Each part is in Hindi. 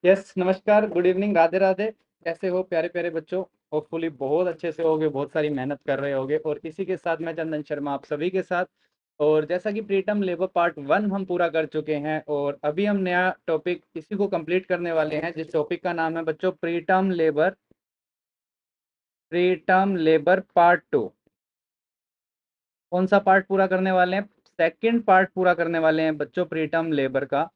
यस, नमस्कार, गुड इवनिंग, राधे राधे। कैसे हो प्यारे प्यारे बच्चों? होपफुली बहुत अच्छे से होगे, बहुत सारी मेहनत कर रहे होगे। और इसी के साथ मैं चंदन शर्मा आप सभी के साथ। और जैसा कि प्रीटर्म लेबर पार्ट 1 हम पूरा कर चुके हैं और अभी हम नया टॉपिक इसी को कंप्लीट करने वाले हैं, जिस टॉपिक का नाम है बच्चों प्रीटर्म लेबर पार्ट 2। कौन सा पार्ट पूरा करने वाले हैं? सेकंड पार्ट पूरा करने वाले हैं बच्चों प्रीटर्म लेबर का।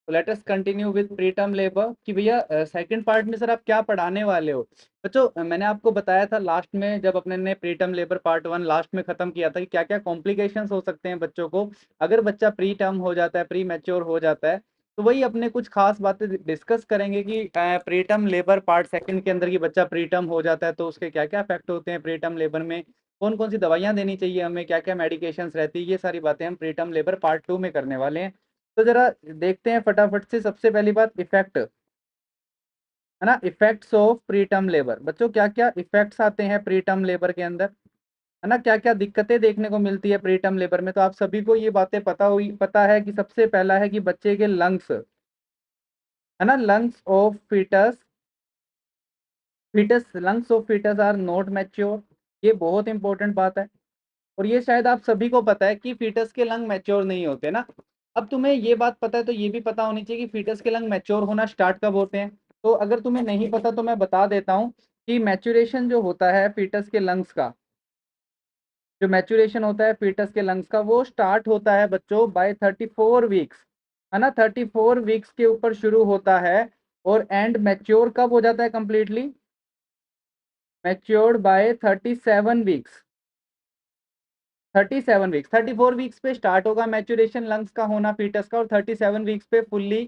तो let us continue with preterm labour कि भैया सेकंड पार्ट में सर आप क्या पढ़ाने वाले हो? बच्चों मैंने आपको बताया था लास्ट में, जब अपने ने प्रीटर्म लेबर पार्ट 1 लास्ट में खत्म किया था, कि क्या क्या कॉम्प्लिकेशंस हो सकते हैं बच्चों को अगर बच्चा प्री टर्म हो जाता है, प्री मैच्योर हो जाता है। तो वही अपने कुछ खास बातें डिस्कस करेंगे कि प्रीटर्म लेबर पार्ट सेकंड के अंदर की बच्चा प्री टर्म हो जाता है तो उसके क्या क्या इफेक्ट होते हैं प्रीटर्म लेबर में, कौन कौन सी दवाइयां देनी चाहिए हमें, क्या क्या मेडिकेशंस रहती है, ये सारी बातें हम प्रीटर्म लेबर पार्ट 2 में करने वाले हैं। तो जरा देखते हैं फटाफट से। सबसे पहली बात इफेक्ट है ना, इफेक्ट्स ऑफ प्रीटर्म लेबर। बच्चों क्या क्या इफेक्ट्स आते हैं प्रीटर्म लेबर के अंदर, है ना, क्या क्या दिक्कतें देखने को मिलती है प्रीटर्म लेबर में। तो आप सभी को ये बातें पता है कि सबसे पहला है कि बच्चे के लंग्स, है ना, lungs of foetus lungs of foetus are not mature. ये बहुत इंपॉर्टेंट बात है। और ये शायद आप सभी को पता है कि फीटस के लंग मैच्योर नहीं होते ना। अब तुम्हें ये बात पता है तो ये भी पता होनी चाहिए कि फीटस के लंग मैच्योर होना स्टार्ट कब होते हैं। तो अगर तुम्हें नहीं पता तो मैं बता देता हूँ कि मैच्योरेशन जो होता है फीटस के लंग्स का, जो मैच्योरेशन होता है फीटस के लंग्स का, वो स्टार्ट होता है बच्चों बाय 34 वीक्स, है ना, 34 वीक्स के ऊपर शुरू होता है। और एंड मैच्योर कब हो जाता है completely? Matured by 37 weeks. 37 weeks, 34 weeks पे स्टार्ट होगा मैच्योरेशन लंग्स का होना फीटस का, और 37 वीक्स पे फुल्ली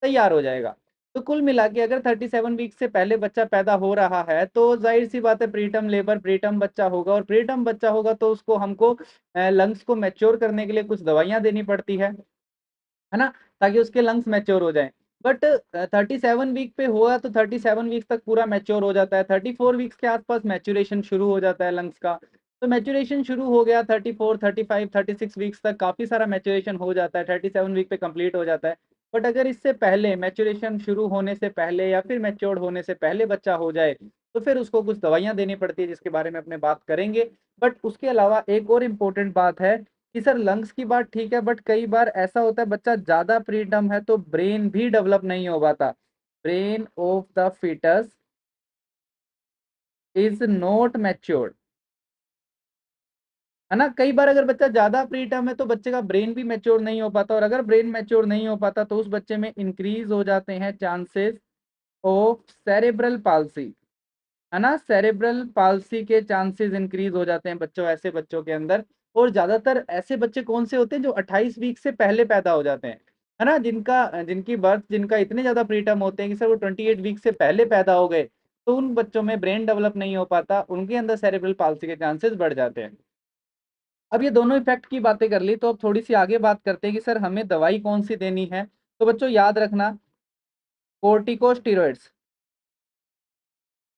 तैयार हो जाएगा। तो कुल मिला के अगर 37 वीक्स से पहले बच्चा पैदा हो रहा है तो जाहिर सी बात है प्रीटर्म लेबर प्रीटर्म बच्चा होगा, और प्रीटर्म बच्चा होगा तो उसको हमको लंग्स को मैच्योर करने के लिए कुछ दवाइयां देनी पड़ती है ना, ताकि उसके लंग्स मैच्योर हो जाएं। बट 37 वीक पे हुआ तो 37 वीक्स तक पूरा मैच्योर हो जाता है, 34 वीक्स के आसपास मैच्योरेशन शुरू हो जाता है लंग्स का। तो मैच्योरेशन शुरू हो गया 34 35 36 वीक्स तक, काफी सारा मैच्योरेशन हो जाता है, 37 वीक पे कंप्लीट हो जाता है। बट अगर इससे पहले मैच्योरेशन शुरू होने से पहले या फिर मैच्योर्ड होने से पहले बच्चा हो जाए तो फिर उसको कुछ दवाइयां देनी पड़ती है, जिसके बारे में अपने बात करेंगे। बट उसके अलावा एक और इम्पोर्टेंट बात है कि सर लंग्स की बात ठीक है, बट कई बार ऐसा होता है बच्चा ज्यादा प्रीटर्म है तो ब्रेन भी डेवलप नहीं हो पाता। Brain of the foetus is not matured, है ना। कई बार अगर बच्चा ज्यादा प्रीटर्म है तो बच्चे का ब्रेन भी मैच्योर नहीं हो पाता, और अगर ब्रेन मैच्योर नहीं हो पाता तो उस बच्चे में इंक्रीज हो जाते हैं चांसेस ऑफ सेरेब्रल पाल्सी, है ना, सेरेब्रल पाल्सी के चांसेस इंक्रीज हो जाते हैं बच्चों, ऐसे बच्चों के अंदर। और ज्यादातर ऐसे बच्चे कौन से होते हैं जो 28 वीक से पहले पैदा हो जाते हैं, है ना, जिनकी बर्थ जिनका इतने ज्यादा प्रीटर्म होते हैं कि सर वो 28 वीक से पहले पैदा हो गए, तो उन बच्चों में ब्रेन डेवलप नहीं हो पाता, उनके अंदर सेरेब्रल पाल्सी के चांसेस बढ़ जाते हैं। अब ये दोनों इफेक्ट की बातें कर ली, तो अब थोड़ी सी आगे बात करते हैं कि सर हमें दवाई कौन सी देनी है। तो बच्चों याद रखना, कोर्टिकोस्टीरॉइड्स,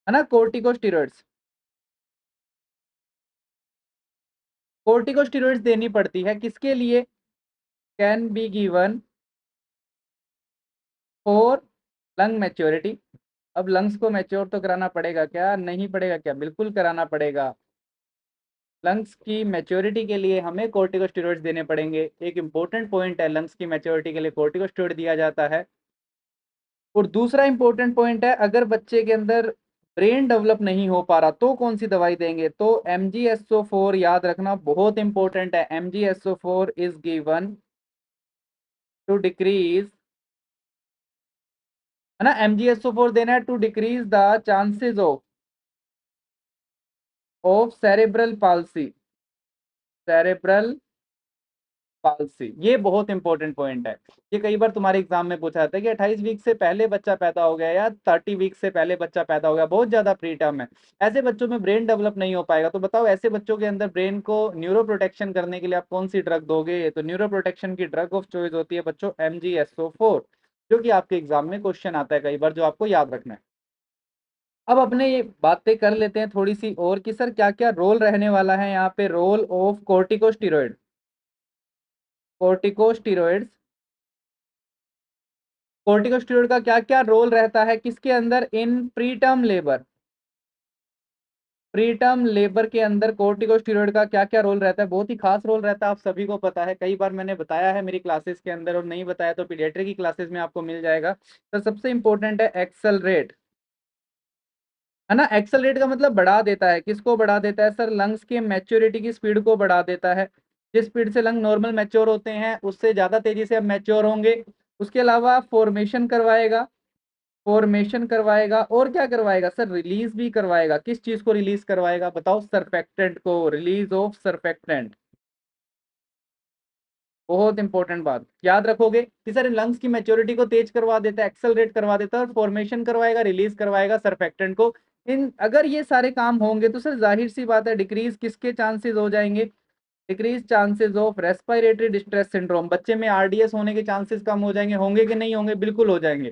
है ना, कोर्टिकोस्टीरॉइड्स, कोर्टिकोस्टेरॉइड्स देनी पड़ती है किसके लिए? Can be given for lung maturity. अब लंग्स को मैच्योर तो कराना पड़ेगा, क्या नहीं पड़ेगा? क्या बिल्कुल कराना पड़ेगा। लंग्स की मैच्योरिटी के लिए हमें कोर्टिकोस्टेरॉइड्स देने पड़ेंगे। एक इंपॉर्टेंट पॉइंट है, लंग्स की मैच्योरिटी के लिए कोर्टिकोस्टेरॉइड दिया जाता है। और दूसरा इंपॉर्टेंट पॉइंट है, अगर बच्चे के अंदर ब्रेन डेवलप नहीं हो पा रहा तो कौन सी दवाई देंगे? तो MgSO4 याद रखना, बहुत इंपॉर्टेंट है। MgSO4 is given to decrease, है ना, MgSO4 देना है to decrease the chances of cerebral palsy, cerebral palsy. ये बहुत इंपॉर्टेंट पॉइंट है। ये कई बार तुम्हारे एग्जाम में पूछा जाता है कि 28 वीक से पहले बच्चा पैदा हो गया या 30 वीक से पहले बच्चा पैदा हो गया, बहुत ज्यादा प्री टर्म है, ऐसे बच्चों में ब्रेन डेवलप नहीं हो पाएगा। तो बताओ ऐसे बच्चों के अंदर ब्रेन को न्यूरो प्रोटेक्शन करने के लिए आप कौन सी ड्रग दोगे? तो न्यूरो प्रोटेक्शन की ड्रग ऑफ चॉइस होती है बच्चों MgSO4, जो कि आपके एग्जाम में क्वेश्चन आता है कई बार, जो आपको याद रखना है। अब अपने ये बातें कर लेते हैं थोड़ी सी और कि सर क्या क्या रोल रहने वाला है यहाँ पे। Role of corticosteroid, corticosteroids corticosteroid का क्या क्या रोल रहता है किसके अंदर, in preterm labour. Preterm labour के अंदर कोर्टिकोस्टेरॉइड का क्या क्या रोल रहता है, बहुत ही खास रोल रहता है, आप सभी को पता है, कई बार मैंने बताया है मेरी क्लासेस के अंदर, और नहीं बताया तो पीडियाट्रिक की क्लासेस में आपको मिल जाएगा। तो सबसे इंपॉर्टेंट है एक्सेलरेट, है ना। एक्सेलरेट का मतलब बढ़ा देता है, किसको बढ़ा देता है सर, लंग्स के मैच्योरिटी की स्पीड को बढ़ा देता है। जिस स्पीड से लंग नॉर्मल मैच्योर होते हैं उससे ज्यादा तेजी से अब मैच्योर होंगे। उसके अलावा फॉर्मेशन करवाएगा, फॉर्मेशन करवाएगा, और क्या करवाएगा सर, रिलीज भी करवाएगा। किस चीज को रिलीज करवाएगा बताओ, सरफेक्टेंट को, रिलीज ऑफ सरफेक्टेंट। बहुत इंपॉर्टेंट बात याद रखोगे कि सर लंग्स की मैच्योरिटी को तेज करवा देता है, एक्सेलरेट करवा देता है, और फॉर्मेशन करवाएगा, रिलीज करवाएगा सरफेक्टेंट को। इन अगर ये सारे काम होंगे तो सर जाहिर सी बात है डिक्रीज किसके चांसेस हो जाएंगे, decrease chances of respiratory distress syndrome, बच्चे में आरडीएस होने के चांसेस कम हो जाएंगे। होंगे कि नहीं होंगे, बिल्कुल हो जाएंगे।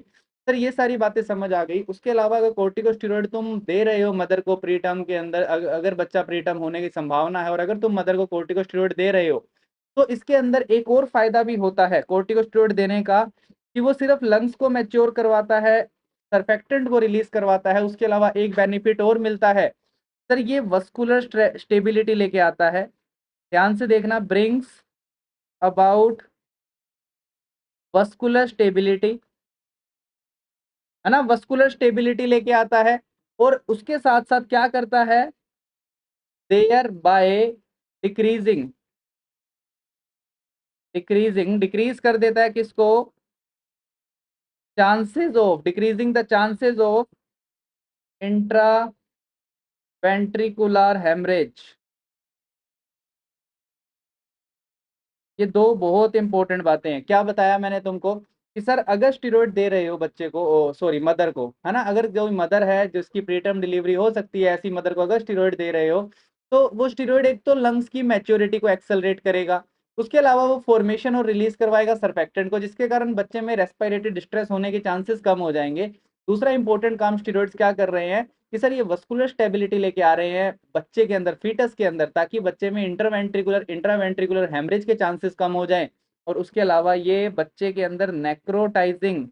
सर ये सारी बातें समझ आ गई। उसके अलावा अगर कोर्टिकोस्टेरॉइड तुम दे रहे हो मदर को प्री टर्म के अंदर, अगर बच्चा प्री टर्म होने की संभावना है और अगर तुम मदर को कोर्टिकोस्टेरॉइड दे रहे हो, तो इसके अंदर एक और फायदा भी होता है कोर्टिकोस्टेरॉइड देने का, कि वो सिर्फ लंग्स को मैच्योर करवाता है, सरफेक्टेंट को रिलीज करवाता है। उसके अलावा एक बेनिफिट और मिलता है सर, ये वस्कुलर स्टेबिलिटी लेके आता है। ध्यान से देखना, ब्रिंग्स अबाउट वस्कुलर स्टेबिलिटी, है ना, वस्कुलर स्टेबिलिटी लेके आता है। और उसके साथ साथ क्या करता है, देयर बाय डिक्रीजिंग, डिक्रीज कर देता है किसको, chances of, decreasing the chances of intra ventricular haemorrhage. ये दो बहुत इंपॉर्टेंट बातें हैं। क्या बताया मैंने तुमको कि सर अगर स्टेरॉइड दे रहे हो बच्चे को, सॉरी मदर को, है ना, अगर जो मदर है जिसकी प्रीटर्म डिलीवरी हो सकती है, ऐसी मदर को अगर स्टेरॉइड दे रहे हो, तो वो स्टेरॉइड एक तो लंग्स की मैच्योरिटी को एक्सेलरेट करेगा, उसके अलावा वो फॉर्मेशन और रिलीज करवाएगा सरफेक्टेंट को, जिसके कारण बच्चे में रेस्पिरेटरी डिस्ट्रेस होने के चांसेस कम हो जाएंगे। दूसरा इंपॉर्टेंट काम स्टेरॉइड्स क्या कर रहे हैं कि सर ये वस्कुलर स्टेबिलिटी लेके आ रहे हैं बच्चे के अंदर, फीटस के अंदर, ताकि बच्चे में इंट्रावेंट्रिकुलर हेमरेज के चांसेस कम हो जाएं। और उसके अलावा ये बच्चे के अंदर नेक्रोटाइजिंग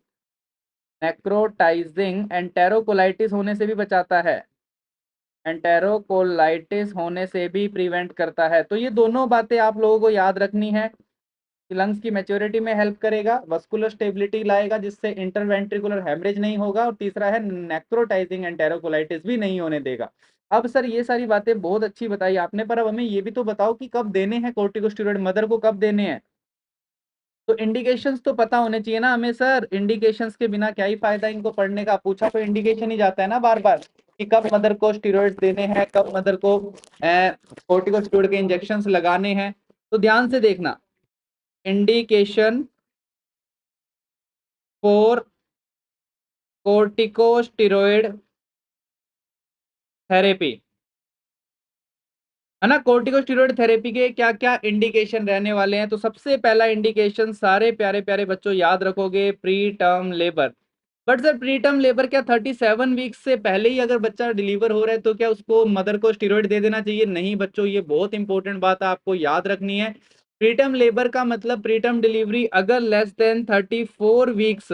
एंटेरोकोलाइटिस होने से भी बचाता है, एंटेरोकोलाइटिस होने से भी प्रिवेंट करता है। तो ये दोनों बातें आप लोगों को याद रखनी है कि लंग्स की मैच्योरिटी में हेल्प करेगा, वस्कुलर स्टेबिलिटी लाएगा जिससे इंटरवेंट्रिकुलर हेमरेज नहीं होगा, और तीसरा है नेक्रोटाइजिंग एंटेरोकोलाइटिस भी नहीं होने देगा। अब सर ये सारी बातें बहुत अच्छी बताई आपने, पर अब हमें ये भी तो बताओ कि कब देने हैं कोर्टिकोस्टेरॉइड, मदर को कब देने हैं। तो इंडिकेशंस तो पता होने चाहिए ना हमें सर, इंडिकेशंस के बिना क्या ही फायदा इनको पढ़ने का, पूछा तो इंडिकेशन ही जाता है ना बार बार, कि कब मदर को स्टेरॉइड्स देने हैं, कब मदर को कोर्टिकोस्टेरॉइड के इंजेक्शंस लगाने हैं। तो ध्यान से देखना, इंडिकेशन फॉर कोर्टिकोस्टेरॉइड थेरेपी, है ना। कोर्टिकोस्टेरॉइड थेरेपी के क्या क्या इंडिकेशन रहने वाले हैं, तो सबसे पहला इंडिकेशन सारे प्यारे प्यारे बच्चों याद रखोगे, pre term labour. But sir pre term labour क्या 37 वीक्स से पहले ही अगर बच्चा डिलीवर हो रहा है तो क्या उसको मदर को स्टेरॉइड दे देना चाहिए? नहीं बच्चों, ये बहुत इंपॉर्टेंट बात आपको याद रखनी है। प्री टर्म लेबर का मतलब प्री टर्म डिलीवरी अगर लेस देन 34 वीक्स,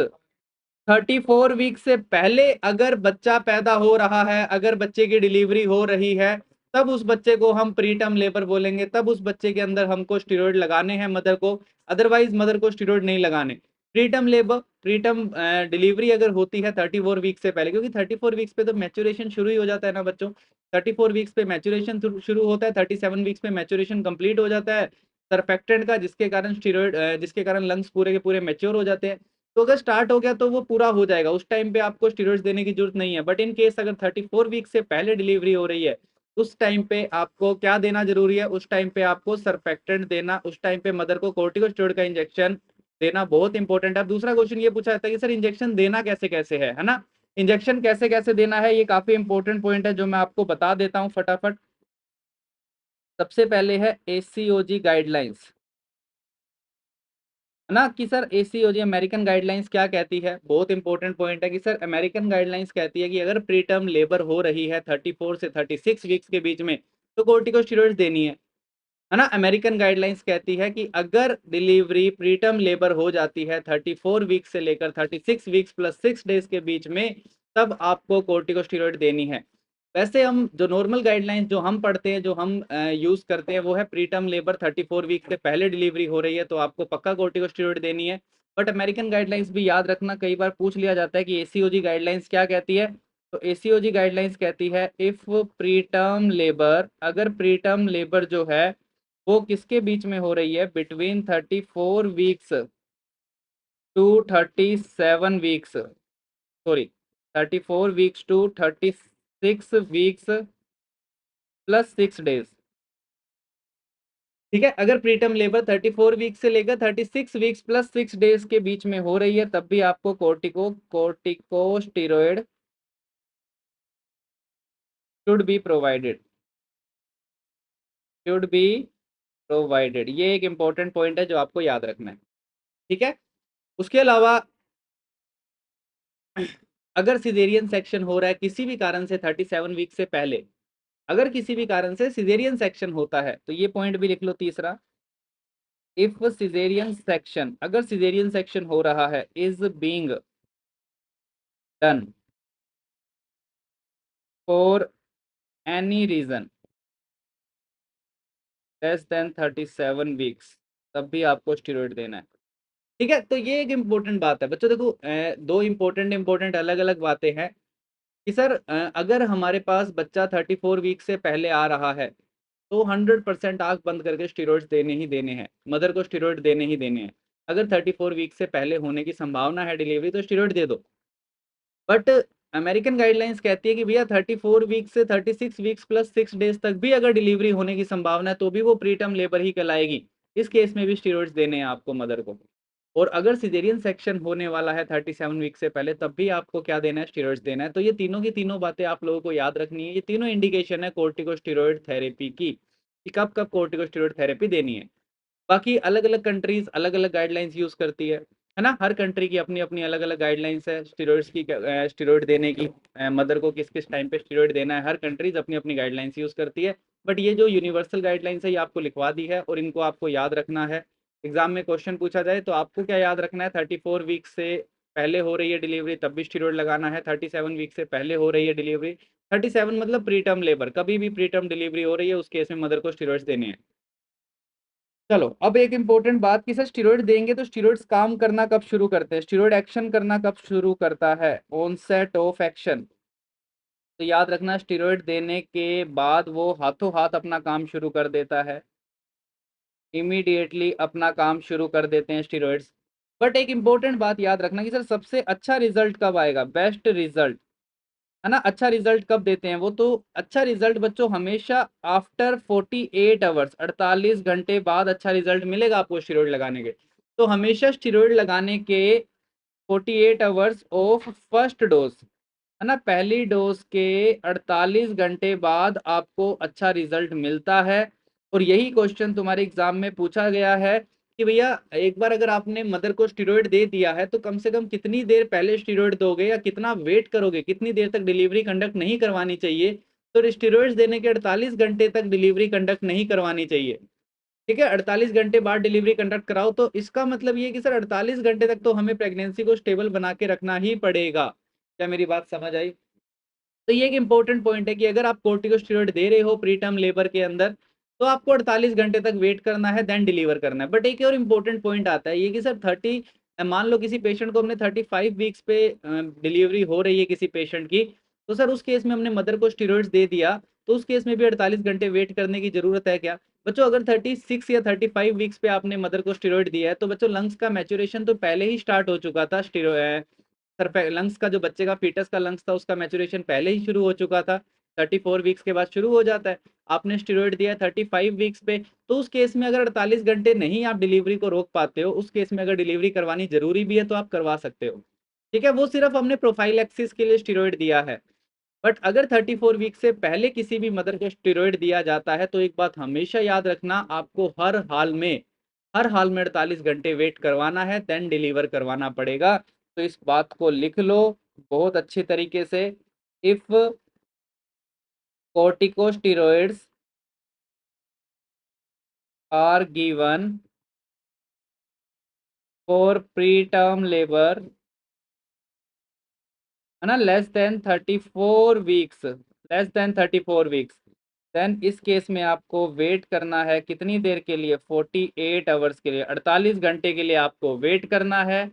34 वीक से पहले अगर बच्चा पैदा हो रहा है, अगर बच्चे की डिलीवरी हो रही है, तब उस बच्चे को हम प्रीटर्म लेबर बोलेंगे, तब उस बच्चे के अंदर हमको स्टेरॉइड लगाने हैं मदर को, अदरवाइज मदर को स्टेरॉइड नहीं लगाने। प्रीटर्म लेबर, प्रीटर्म डिलीवरी अगर होती है 34 वीक से पहले, क्योंकि 34 वीक्स पे तो मैच्योरेशन शुरू ही हो जाता है ना बच्चों, 34 वीक्स पे मैच्योरेशन शुरू होता है, 37 वीक्स पे मैच्योरेशन कंप्लीट हो जाता है सरफेक्टेंट का, जिसके कारण स्टेरॉइड, जिसके कारण लंग्स पूरे के पूरे मैच्योर हो जाते हैं। तो अगर स्टार्ट हो गया तो वो पूरा हो जाएगा, उस टाइम पे आपको स्टेरॉइड्स देने की जरूरत नहीं है। बट इन केस अगर 34 वीक से पहले डिलीवरी हो रही है, उस टाइम पे आपको क्या देना जरूरी है, उस टाइम पे आपको सरफेक्टेंट देना, उस टाइम पे मदर को कोर्टिकोस्टेरॉइड का इंजेक्शन देना बहुत इंपॉर्टेंट है। अब दूसरा क्वेश्चन ये पूछा जाता है कि सर इंजेक्शन देना कैसे कैसे है ना, इंजेक्शन कैसे कैसे देना है, ये काफी इंपॉर्टेंट पॉइंट है जो मैं आपको बता देता हूँ फटाफट। सबसे पहले है एसीओजी गाइडलाइंस, है ना, कि सर एसीओजी अमेरिकन गाइडलाइंस क्या कहती है, बहुत इंपॉर्टेंट पॉइंट है कि सर अमेरिकन गाइडलाइंस कहती है कि अगर प्री टर्म लेबर हो रही है 34 से 36 वीक्स के बीच में, तो कोर्टिकोस्टेरॉइड्स देनी है। है ना। अमेरिकन गाइडलाइंस कहती है कि अगर डिलीवरी प्रीटर्म लेबर हो जाती है 34 वीक से लेकर 36 वीक्स प्लस 6 डेज के बीच में, तब आपको कोर्टिकोस्टेरॉइड देनी है। वैसे हम जो नॉर्मल गाइडलाइंस जो हम पढ़ते हैं, जो हम यूज करते हैं, वो है प्रीटर्म लेबर 34 वीक से पहले डिलीवरी हो रही है तो आपको पक्का कोर्टिकोस्टेरॉइड देनी है। बट अमेरिकन गाइडलाइंस भी याद रखना, कई बार पूछ लिया जाता है कि एसीओजी गाइडलाइंस क्या कहती है। तो एसीओजी गाइडलाइंस कहती है इफ प्रीटर्म लेबर, अगर प्रीटर्म लेबर जो है वो किसके बीच में हो रही है, between 34 weeks to 37 weeks, sorry 34 weeks to 36 weeks plus 6 days. ठीक है, अगर प्रीटर्म लेबर 34 वीक्स से लेकर 36 वीक्स प्लस 6 डेज के बीच में हो रही है, तब भी आपको corticosteroid should be provided, should be provided. ये एक इंपॉर्टेंट पॉइंट है जो आपको याद रखना है। ठीक है, उसके अलावा अगर सिजेरियन सेक्शन हो रहा है किसी भी कारण से 37 वीक से पहले, अगर किसी भी कारण से सिजेरियन सेक्शन होता है, तो ये पॉइंट भी लिख लो तीसरा। इफ सिजेरियन सेक्शन, अगर सिजेरियन सेक्शन हो रहा है, is being done for any reason less than 37 weeks, तब भी आपको स्टेरॉइड देना है। ठीक है, तो ये एक इंपॉर्टेंट बात है बच्चों। देखो दो इंपॉर्टेंट अलग अलग बातें हैं कि सर अगर हमारे पास बच्चा 34 वीक से पहले आ रहा है तो 100% आंख बंद करके स्टेरॉइड्स देने ही देने हैं, मदर को स्टेरॉइड देने ही देने हैं। अगर 34 वीक से पहले होने की संभावना है डिलीवरी, तो स्टेरॉइड दे दो। बट अमेरिकन गाइडलाइंस कहती है कि भैया 34 वीक से 36 वीक्स प्लस 6 डेज तक भी अगर डिलीवरी होने की संभावना है, तो भी वो प्रीटर्म लेबर ही कहलाएगी। इस केस में भी स्टेरॉइड्स देने हैं आपको मदर को। और अगर सिजेरियन सेक्शन होने वाला है 37 वीक से पहले, तब भी आपको क्या देना है, स्टेरॉइड्स देना है। तो ये तीनों की तीनों बातें आप लोगों को याद रखनी है। ये तीनों इंडिकेशन है कोर्टिकोस्टेरॉइड थेरेपी की, कि कब कब कोर्टिकोस्टेरॉइड थेरेपी देनी है। बाकी अलग अलग कंट्रीज अलग अलग गाइडलाइंस यूज करती है ना। हर कंट्री की अपनी अपनी अलग अलग गाइडलाइंस है स्टेरॉइड्स की, स्टेरॉइड देने की, मदर को किस किस टाइम पे स्टेरॉइड देना है। हर कंट्रीज अपनी अपनी गाइडलाइंस यूज करती है। बट ये जो यूनिवर्सल गाइडलाइंस है, ये आपको लिखवा दी है और इनको आपको याद रखना है। एग्जाम में क्वेश्चन पूछा जाए तो आपको क्या याद रखना है, 34 वीक से पहले हो रही है डिलीवरी तब भी स्टेरॉइड लगाना है, 37 वीक से पहले हो रही है डिलीवरी, 37 मतलब प्रीटर्म लेबर, कभी भी प्रीटर्म डिलीवरी हो रही है उस केस में मदर को स्टेरॉइड्स देने हैं। चलो, अब एक इंपॉर्टेंट बात कि सर स्टेरॉइड देंगे तो स्टेरॉइड्स काम करना कब शुरू करते हैं, स्टेरॉइड एक्शन करना कब शुरू करता है, ऑनसेट ऑफ एक्शन। तो याद रखना, स्टेरॉइड देने के बाद वो हाथों हाथ अपना काम शुरू कर देता है, इमीडिएटली अपना काम शुरू कर देते हैं स्टेरॉइड्स। बट एक इंपॉर्टेंट बात याद रखना कि सर सबसे अच्छा रिजल्ट कब आएगा, बेस्ट रिजल्ट, है ना। अच्छा रिजल्ट कब देते हैं वो, तो अच्छा रिजल्ट बच्चों हमेशा आफ्टर 48 आवर्स, 48 घंटे बाद अच्छा रिजल्ट मिलेगा आपको स्टेरॉइड लगाने के। तो हमेशा स्टेरॉइड लगाने के 48 आवर्स ऑफ फर्स्ट डोज, है ना, पहली डोज के 48 घंटे बाद आपको अच्छा रिजल्ट मिलता है। और यही क्वेश्चन तुम्हारे एग्जाम में पूछा गया है कि भैया एक बार अगर आपने मदर को स्टेरॉइड दे दिया है तो कम से कम कितनी देर पहले स्टेरॉइड दोगे या कितना वेट करोगे, कितनी देर तक डिलीवरी कंडक्ट नहीं करवानी चाहिए। तो स्टेरॉइड्स देने के 48 घंटे तक डिलीवरी कंडक्ट नहीं करवानी चाहिए। ठीक है, 48 घंटे बाद डिलीवरी कंडक्ट कराओ, तो इसका मतलब ये कि सर 48 घंटे तक तो हमें प्रेगनेंसी को स्टेबल बना के रखना ही पड़ेगा। क्या मेरी बात समझ आई। तो ये एक इंपॉर्टेंट पॉइंट है कि अगर आप कोर्टिकोस्टेरॉइड दे रहे हो प्री टर्म लेबर के अंदर, तो आपको 48 घंटे तक वेट करना है, देन डिलीवर करना है। बट एक और इंपॉर्टेंट पॉइंट आता है ये कि सर 30, मान लो किसी पेशेंट को हमने 35 वीक्स पे डिलीवरी हो रही है किसी पेशेंट की, तो सर उस केस में हमने मदर को स्टेरॉइड्स दे दिया, तो उस केस में भी 48 घंटे वेट करने की जरूरत है क्या। बच्चों अगर 36 या 35 वीक्स पे आपने मदर को स्टेरॉइड दिया है, तो बच्चों लंग्स का मैच्योरेशन तो पहले ही स्टार्ट हो चुका था। सर लंग्स का जो बच्चे का फीटस का लंग्स था उसका मैच्योरेशन पहले ही शुरू हो चुका था, 34 वीक्स के बाद शुरू हो जाता है। आपने स्टेरॉइड दिया 35 वीक्स पे, तो उस केस में अगर 48 घंटे नहीं आप डिलीवरी को रोक पाते हो, उस केस में अगर डिलीवरी करवानी जरूरी भी है तो आप करवा सकते हो। ठीक है, वो सिर्फ हमने प्रोफाइलैक्सिस के लिए स्टेरॉइड दिया है। बट अगर 34 वीक से पहले किसी भी मदर को स्टेरॉइड दिया जाता है, तो एक बात हमेशा याद रखना, आपको हर हाल में 48 घंटे वेट करवाना है, देन डिलीवर करवाना पड़ेगा। तो इस बात को लिख लो बहुत अच्छी तरीके से। If corticosteroids are given for preterm labour, है ना, less than 34 weeks, less than 34 weeks, then इस केस में आपको वेट करना है कितनी देर के लिए, 48 आवर्स के लिए, 48 घंटे के लिए आपको वेट करना है,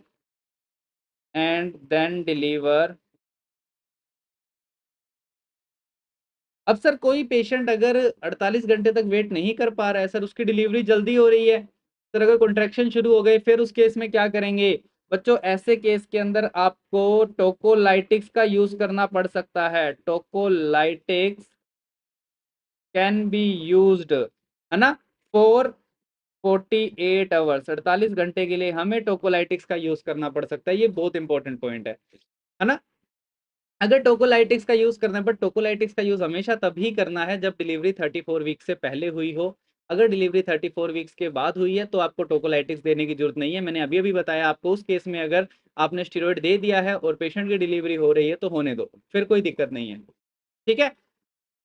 एंड देन डिलीवर। अब सर कोई पेशेंट अगर 48 घंटे तक वेट नहीं कर पा रहा है सर, उसकी डिलीवरी जल्दी हो रही है सर, अगर कॉन्ट्रैक्शन शुरू हो गए, फिर उस केस में क्या करेंगे बच्चों, ऐसे केस के अंदर आपको टोकोलाइटिक्स का यूज करना पड़ सकता है, टोकोलाइटिक्स कैन बी यूज्ड, है ना, फॉर 48 आवर्स, 48 घंटे के लिए हमें टोकोलाइटिक्स का यूज करना पड़ सकता है, ये बहुत इंपॉर्टेंट पॉइंट है ना। अगर टोकोलाइटिक्स का यूज करना है, बट टोकोलाइटिक्स का यूज हमेशा तभी करना है जब डिलीवरी 34 वीक से पहले हुई हो, अगर डिलीवरी 34 वीक्स के बाद हुई है तो आपको टोकोलाइटिक्स देने की जरूरत नहीं है, मैंने अभी अभी बताया आपको, उस केस में अगर आपने स्टीरॉयड दे दिया है और पेशेंट की डिलीवरी हो रही है तो होने दो, फिर कोई दिक्कत नहीं है, ठीक है।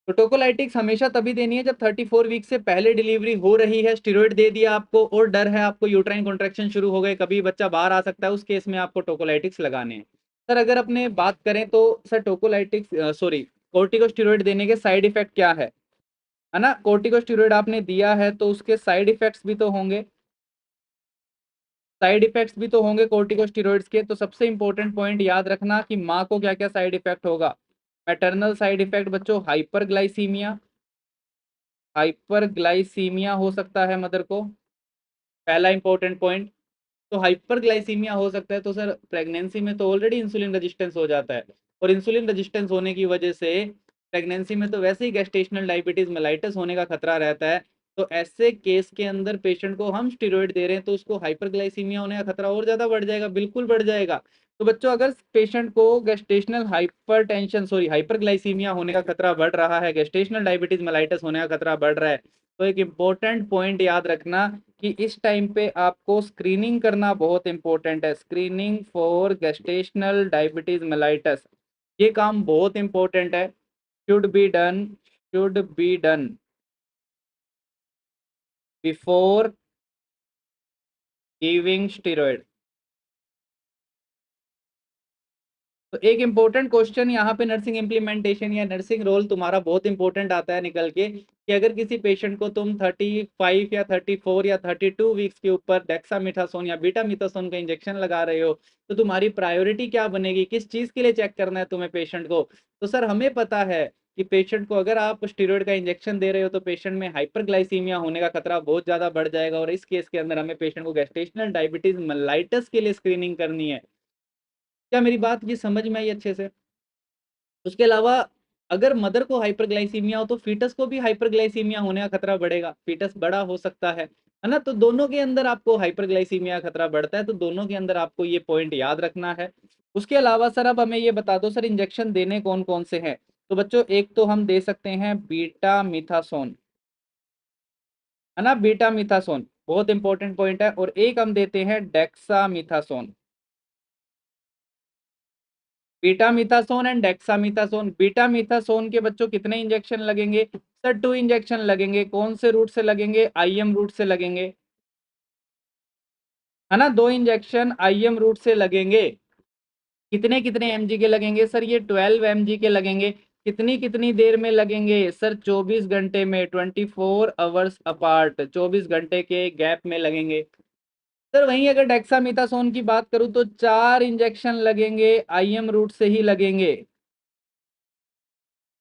तो टोकोलाइटिक्स हमेशा तभी देनी है जब 34 वीक से पहले डिलीवरी हो रही है, स्टीरॉयड दे दिया आपको और डर है आपको यूट्राइन कॉन्ट्रैक्शन शुरू हो गए, कभी बच्चा बाहर आ सकता है, उस केस में आपको टोकोलाइटिक्स लगाने हैं। सर अगर अपने बात करें तो सर टोकोलाइटिक्स सॉरी कोर्टिकोस्टेरॉइड देने के साइड इफेक्ट क्या है ना, कोर्टिकोस्टेरॉइड आपने दिया है तो उसके साइड इफेक्ट्स भी तो होंगे, साइड इफेक्ट्स भी तो होंगे कोर्टिकोस्टेरॉइड्स के, तो सबसे इंपॉर्टेंट पॉइंट याद रखना कि माँ को क्या क्या साइड इफेक्ट होगा। मैटरनल साइड इफेक्ट बच्चों हाइपरग्लाइसीमिया, हाइपरग्लाइसीमिया हो सकता है मदर को, पहला इंपॉर्टेंट पॉइंट। तो हाइपरग्लाइसीमिया हो सकता है तो सर प्रेगनेंसी में तो ऑलरेडी इंसुलिन रेजिस्टेंस हो जाता है, और इंसुलिन रेजिस्टेंस होने की वजह से प्रेगनेंसी में तो वैसे ही गेस्टेशनल डायबिटीज मेलाइटस होने का खतरा रहता है, तो ऐसे केस के अंदर पेशेंट को हम स्टेरॉइड दे रहे हैं तो उसको हाइपरग्लाइसीमिया होने का खतरा और ज्यादा बढ़ जाएगा, बिल्कुल बढ़ जाएगा। तो बच्चों अगर पेशेंट को गेस्टेशनल हाइपरटेंशन सॉरी हाइपरग्लाइसीमिया होने का खतरा बढ़ रहा है, गेस्टेशनल डायबिटीज मेलाइटस होने का खतरा बढ़ रहा है, तो एक इंपॉर्टेंट पॉइंट याद रखना कि इस टाइम पे आपको स्क्रीनिंग करना बहुत इंपॉर्टेंट है, screening for gestational diabetes mellitus, ये काम बहुत इंपॉर्टेंट है, should be done, should be done before giving steroid. तो एक इंपॉर्टेंट क्वेश्चन यहाँ पे नर्सिंग इम्प्लीमेंटेशन या नर्सिंग रोल तुम्हारा बहुत इंपॉर्टेंट आता है निकल के, कि अगर किसी पेशेंट को तुम 35 या 34 या 32 वीक्स के ऊपर डेक्सामेथासोन या बीटामिथासोन का इंजेक्शन लगा रहे हो, तो तुम्हारी प्रायोरिटी क्या बनेगी, किस चीज के लिए चेक करना है तुम्हें पेशेंट को। तो सर हमें पता है कि पेशेंट को अगर आप स्टीरॉयड का इंजेक्शन दे रहे हो तो पेशेंट में हाइपरग्लाइसीमिया होने का खतरा बहुत ज्यादा बढ़ जाएगा, और इस केस के अंदर हमें पेशेंट को गेस्टेशनल डायबिटीज मेलाइटस के लिए स्क्रीनिंग करनी है। क्या मेरी बात ये समझ में आई अच्छे से। उसके अलावा अगर मदर को हाइपरग्लाइसीमिया हो तो फीटस को भी हाइपरग्लाइसीमिया होने का खतरा बढ़ेगा, फीटस बड़ा हो सकता है ना, तो दोनों के अंदर आपको हाइपरग्लाइसीमिया का खतरा बढ़ता है, तो दोनों के अंदर आपको ये पॉइंट याद रखना है। उसके अलावा सर अब हमें ये बता दो सर इंजेक्शन देने कौन कौन से हैं। तो बच्चों एक तो हम दे सकते हैं बीटा मिथासोन, है ना, बीटा मिथासोन बहुत इंपॉर्टेंट पॉइंट है, और एक हम देते हैं डेक्सा मिथासोन, बीटामिथासोन एंड डेक्सामिथासोन। बीटामिथासोन के बच्चों कितने इंजेक्शन लगेंगे सर, 2 इंजेक्शन लगेंगे, कौन से रूट से लगेंगे, आईएम रूट से लगेंगे, है ना, 2 इंजेक्शन आईएम रूट से लगेंगे। कितने कितने एमजी के लगेंगे सर, ये 12 mg के लगेंगे। कितनी कितनी देर में लगेंगे सर, 24 घंटे में, 24 आवर्स अपार्ट, 24 घंटे के गैप में लगेंगे। सर वहीं अगर डेक्सामिथासोन की बात करूं तो 4 इंजेक्शन लगेंगे, आईएम रूट से ही लगेंगे,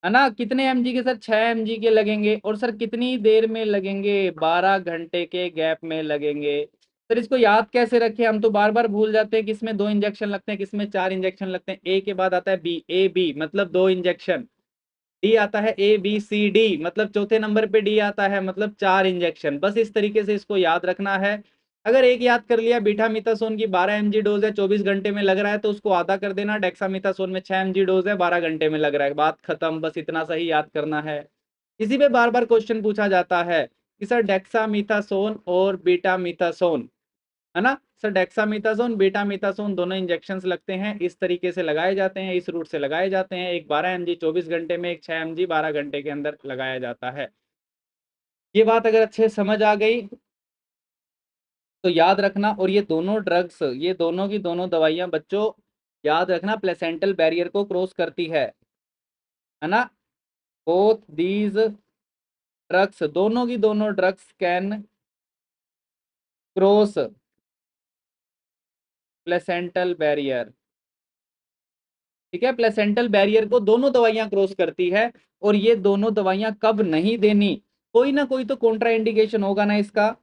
है ना, कितने एमजी के सर, 6 mg के लगेंगे, और सर कितनी देर में लगेंगे, 12 घंटे के गैप में लगेंगे। सर इसको याद कैसे रखें, हम तो बार बार भूल जाते हैं किसमें 2 इंजेक्शन लगते हैं, किसमें 4 इंजेक्शन लगते हैं। ए के बाद आता है बी, ए बी मतलब 2 इंजेक्शन, डी आता है ए बी सी डी मतलब चौथे नंबर पे डी आता है मतलब 4 इंजेक्शन, बस इस तरीके से इसको याद रखना है। अगर एक याद कर लिया, बीटामिथासोन की 12 mg डोज है, 24 घंटे में लग रहा है, तो उसको आधा कर देना, डेक्सामिथासोन में 6 mg डोज है, 12 घंटे में लग रहा है, बात खत्म, बस इतना सही याद करना है। इसी पे बार बार क्वेश्चन पूछा जाता है कि सर डेक्सामिथासोन और बीटामिथासोन, है ना, सर डेक्सामिथासोन बीटामिथासोन दोनों इंजेक्शंस लगते हैं, इस तरीके से लगाए जाते हैं, इस रूट से लगाए जाते हैं, एक 12 mg 24 घंटे में, एक 6 mg 12 घंटे के अंदर लगाया जाता है। ये बात अगर अच्छे से समझ आ गई तो याद रखना। और ये दोनों ड्रग्स, ये दोनों की दोनों दवाइयां बच्चों याद रखना प्लेसेंटल बैरियर को क्रॉस करती है ना। बोथ दीज ड्रग्स, दोनों की दोनों drugs can cross placental barrier. ठीक है, प्लेसेंटल बैरियर को दोनों दवाइयां क्रॉस करती है। और ये दोनों दवाइयां कब नहीं देनी, कोई ना कोई तो कॉन्ट्रा इंडिकेशन होगा ना इसका।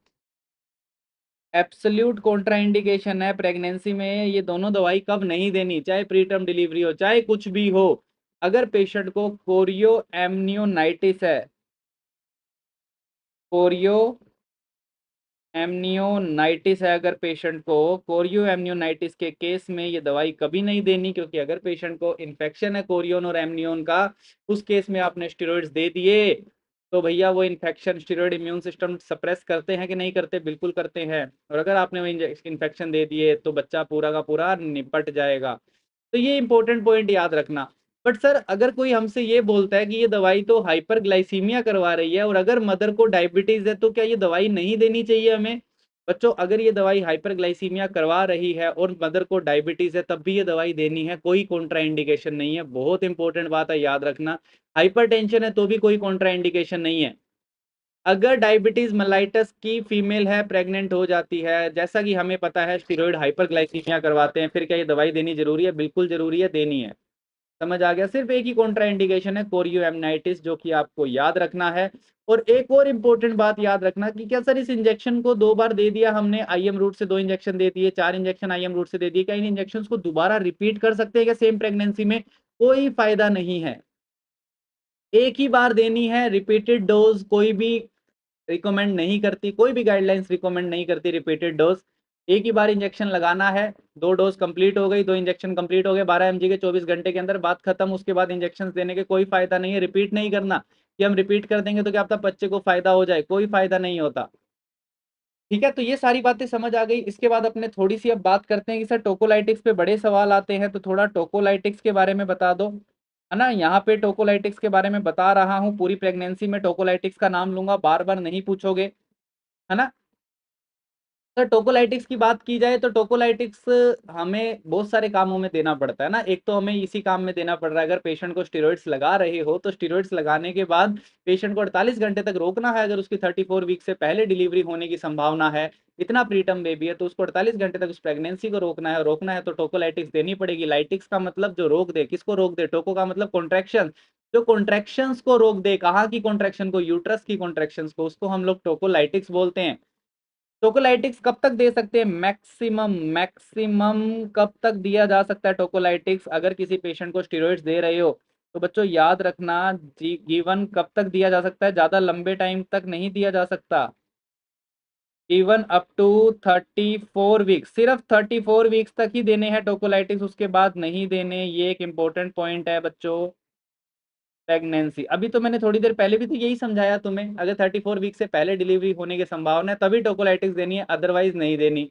एब्सोल्यूट कॉन्ट्रा इंडिकेशन है प्रेगनेंसी में, ये दोनों दवाई कब नहीं देनी, चाहे प्री टर्म डिलीवरी हो चाहे कुछ भी हो। अगर पेशेंट को कोरियो एमनियोनाइटिस है, कोरियो एमनियोनाइटिस है, अगर पेशेंट को कोरियो एमनियोनाइटिस के केस में ये दवाई कभी नहीं देनी, क्योंकि अगर पेशेंट को इन्फेक्शन है कोरियोन और एमनियोन का, उस केस में आपने स्टेरॉइड्स दे दिए तो भैया वो infection steroid immune system suppress करते हैं कि नहीं करते, बिल्कुल करते हैं। और अगर आपने वो इन्फेक्शन दे दिए तो बच्चा पूरा का पूरा निपट जाएगा। तो ये इंपॉर्टेंट पॉइंट याद रखना। बट सर अगर कोई हमसे ये बोलता है कि ये दवाई तो हाइपरग्लाइसीमिया करवा रही है और अगर मदर को डायबिटीज है तो क्या ये दवाई नहीं देनी चाहिए हमें। बच्चों अगर ये दवाई हाइपरग्लाइसीमिया करवा रही है और मदर को डायबिटीज है तब भी ये दवाई देनी है, कोई कॉन्ट्रा इंडिकेशन नहीं है। बहुत इंपॉर्टेंट बात है, याद रखना। हाइपरटेंशन है तो भी कोई कॉन्ट्रा इंडिकेशन नहीं है। अगर डायबिटीज मेलाइटस की फीमेल है, प्रेग्नेंट हो जाती है, जैसा कि हमें पता है स्टीरॉयड हाइपरग्लाइसीमिया करवाते हैं, फिर क्या ये दवाई देनी जरूरी है, बिल्कुल जरूरी है, देनी है। समझ आ गया। सिर्फ एक ही कॉन्ट्रा इंडिकेशन है कोरियो एमनाइटिस, जो कि आपको याद रखना है। और एक और इंपॉर्टेंट बात याद रखना कि क्या सर इस इंजेक्शन को 2 बार दे दिया हमने, आईएम रूट से 2 इंजेक्शन दे दिए, 4 इंजेक्शन आईएम रूट से दे दिए, क्या इन इंजेक्शन को दोबारा रिपीट कर सकते हैं क्या सेम प्रेगनेंसी में? कोई फायदा नहीं है। एक ही बार देनी है, रिपीटेड डोज कोई भी रिकमेंड नहीं करती, कोई भी गाइडलाइंस रिकमेंड नहीं करती रिपीटेड डोज। एक ही बार इंजेक्शन लगाना है, 2 डोज कंप्लीट हो गई, 2 इंजेक्शन कंप्लीट हो गए 12 mg के 24 घंटे के अंदर, बात खत्म। उसके बाद इंजेक्शन देने के कोई फायदा नहीं है, रिपीट नहीं करना कि हम रिपीट कर देंगे तो क्या पता बच्चे को फायदा हो जाए, कोई फायदा नहीं होता। ठीक है, तो ये सारी बातें समझ आ गई। इसके बाद अपने थोड़ी सी अब बात करते हैं कि सर टोकोलाइटिक्स पे बड़े सवाल आते हैं, तो थोड़ा टोकोलाइटिक्स के बारे में बता दो, है ना। यहाँ पे टोकोलाइटिक्स के बारे में बता रहा हूँ, पूरी प्रेगनेंसी में टोकोलाइटिक्स का नाम लूंगा, बार बार नहीं पूछोगे, है ना। तो टोकोलाइटिक्स की बात की जाए तो टोकोलाइटिक्स हमें बहुत सारे कामों में देना पड़ता है ना। एक तो हमें इसी काम में देना पड़ रहा है, अगर पेशेंट को स्टेरॉइड्स लगा रहे हो तो स्टेरॉइड्स लगाने के बाद पेशेंट को 48 घंटे तक रोकना है। अगर उसकी 34 वीक से पहले डिलीवरी होने की संभावना है, इतना प्रीटर्म बेबी है, तो उसको 48 घंटे तक उस प्रेगनेंसी को रोकना है तो टोकोलाइटिक्स देनी पड़ेगी। लाइटिक्स का मतलब जो रोक दे, किसको रोक दे? टोको का मतलब कॉन्ट्रैक्शन, जो कॉन्ट्रैक्शंस को रोक दे। कहाँ की कॉन्ट्रैक्शन को? यूट्रस की कॉन्ट्रैक्शंस को, उसको हम लोग टोकोलाइटिक्स बोलते हैं। टोकोलाइटिक्स कब तक दे सकते हैं? मैक्सिमम, मैक्सिमम कब तक दिया जा सकता है टोकोलाइटिक्स? अगर किसी पेशेंट को स्टेरॉइड्स दे रहे हो तो बच्चों याद रखना, जी गिवन कब तक दिया जा सकता है? ज्यादा लंबे टाइम तक नहीं दिया जा सकता। इवन अप टू 34 वीक्स, सिर्फ 34 वीक्स तक ही देने हैं टोकोलाइटिक्स, उसके बाद नहीं देने। ये एक इंपॉर्टेंट पॉइंट है बच्चों। प्रेगनेंसी, अभी तो मैंने थोड़ी देर पहले भी तो यही समझाया तुम्हें, अगर 34 वीक से पहले डिलीवरी होने की संभावना है तभी टोकोलाइटिक्स देनी है, अदरवाइज नहीं देनी,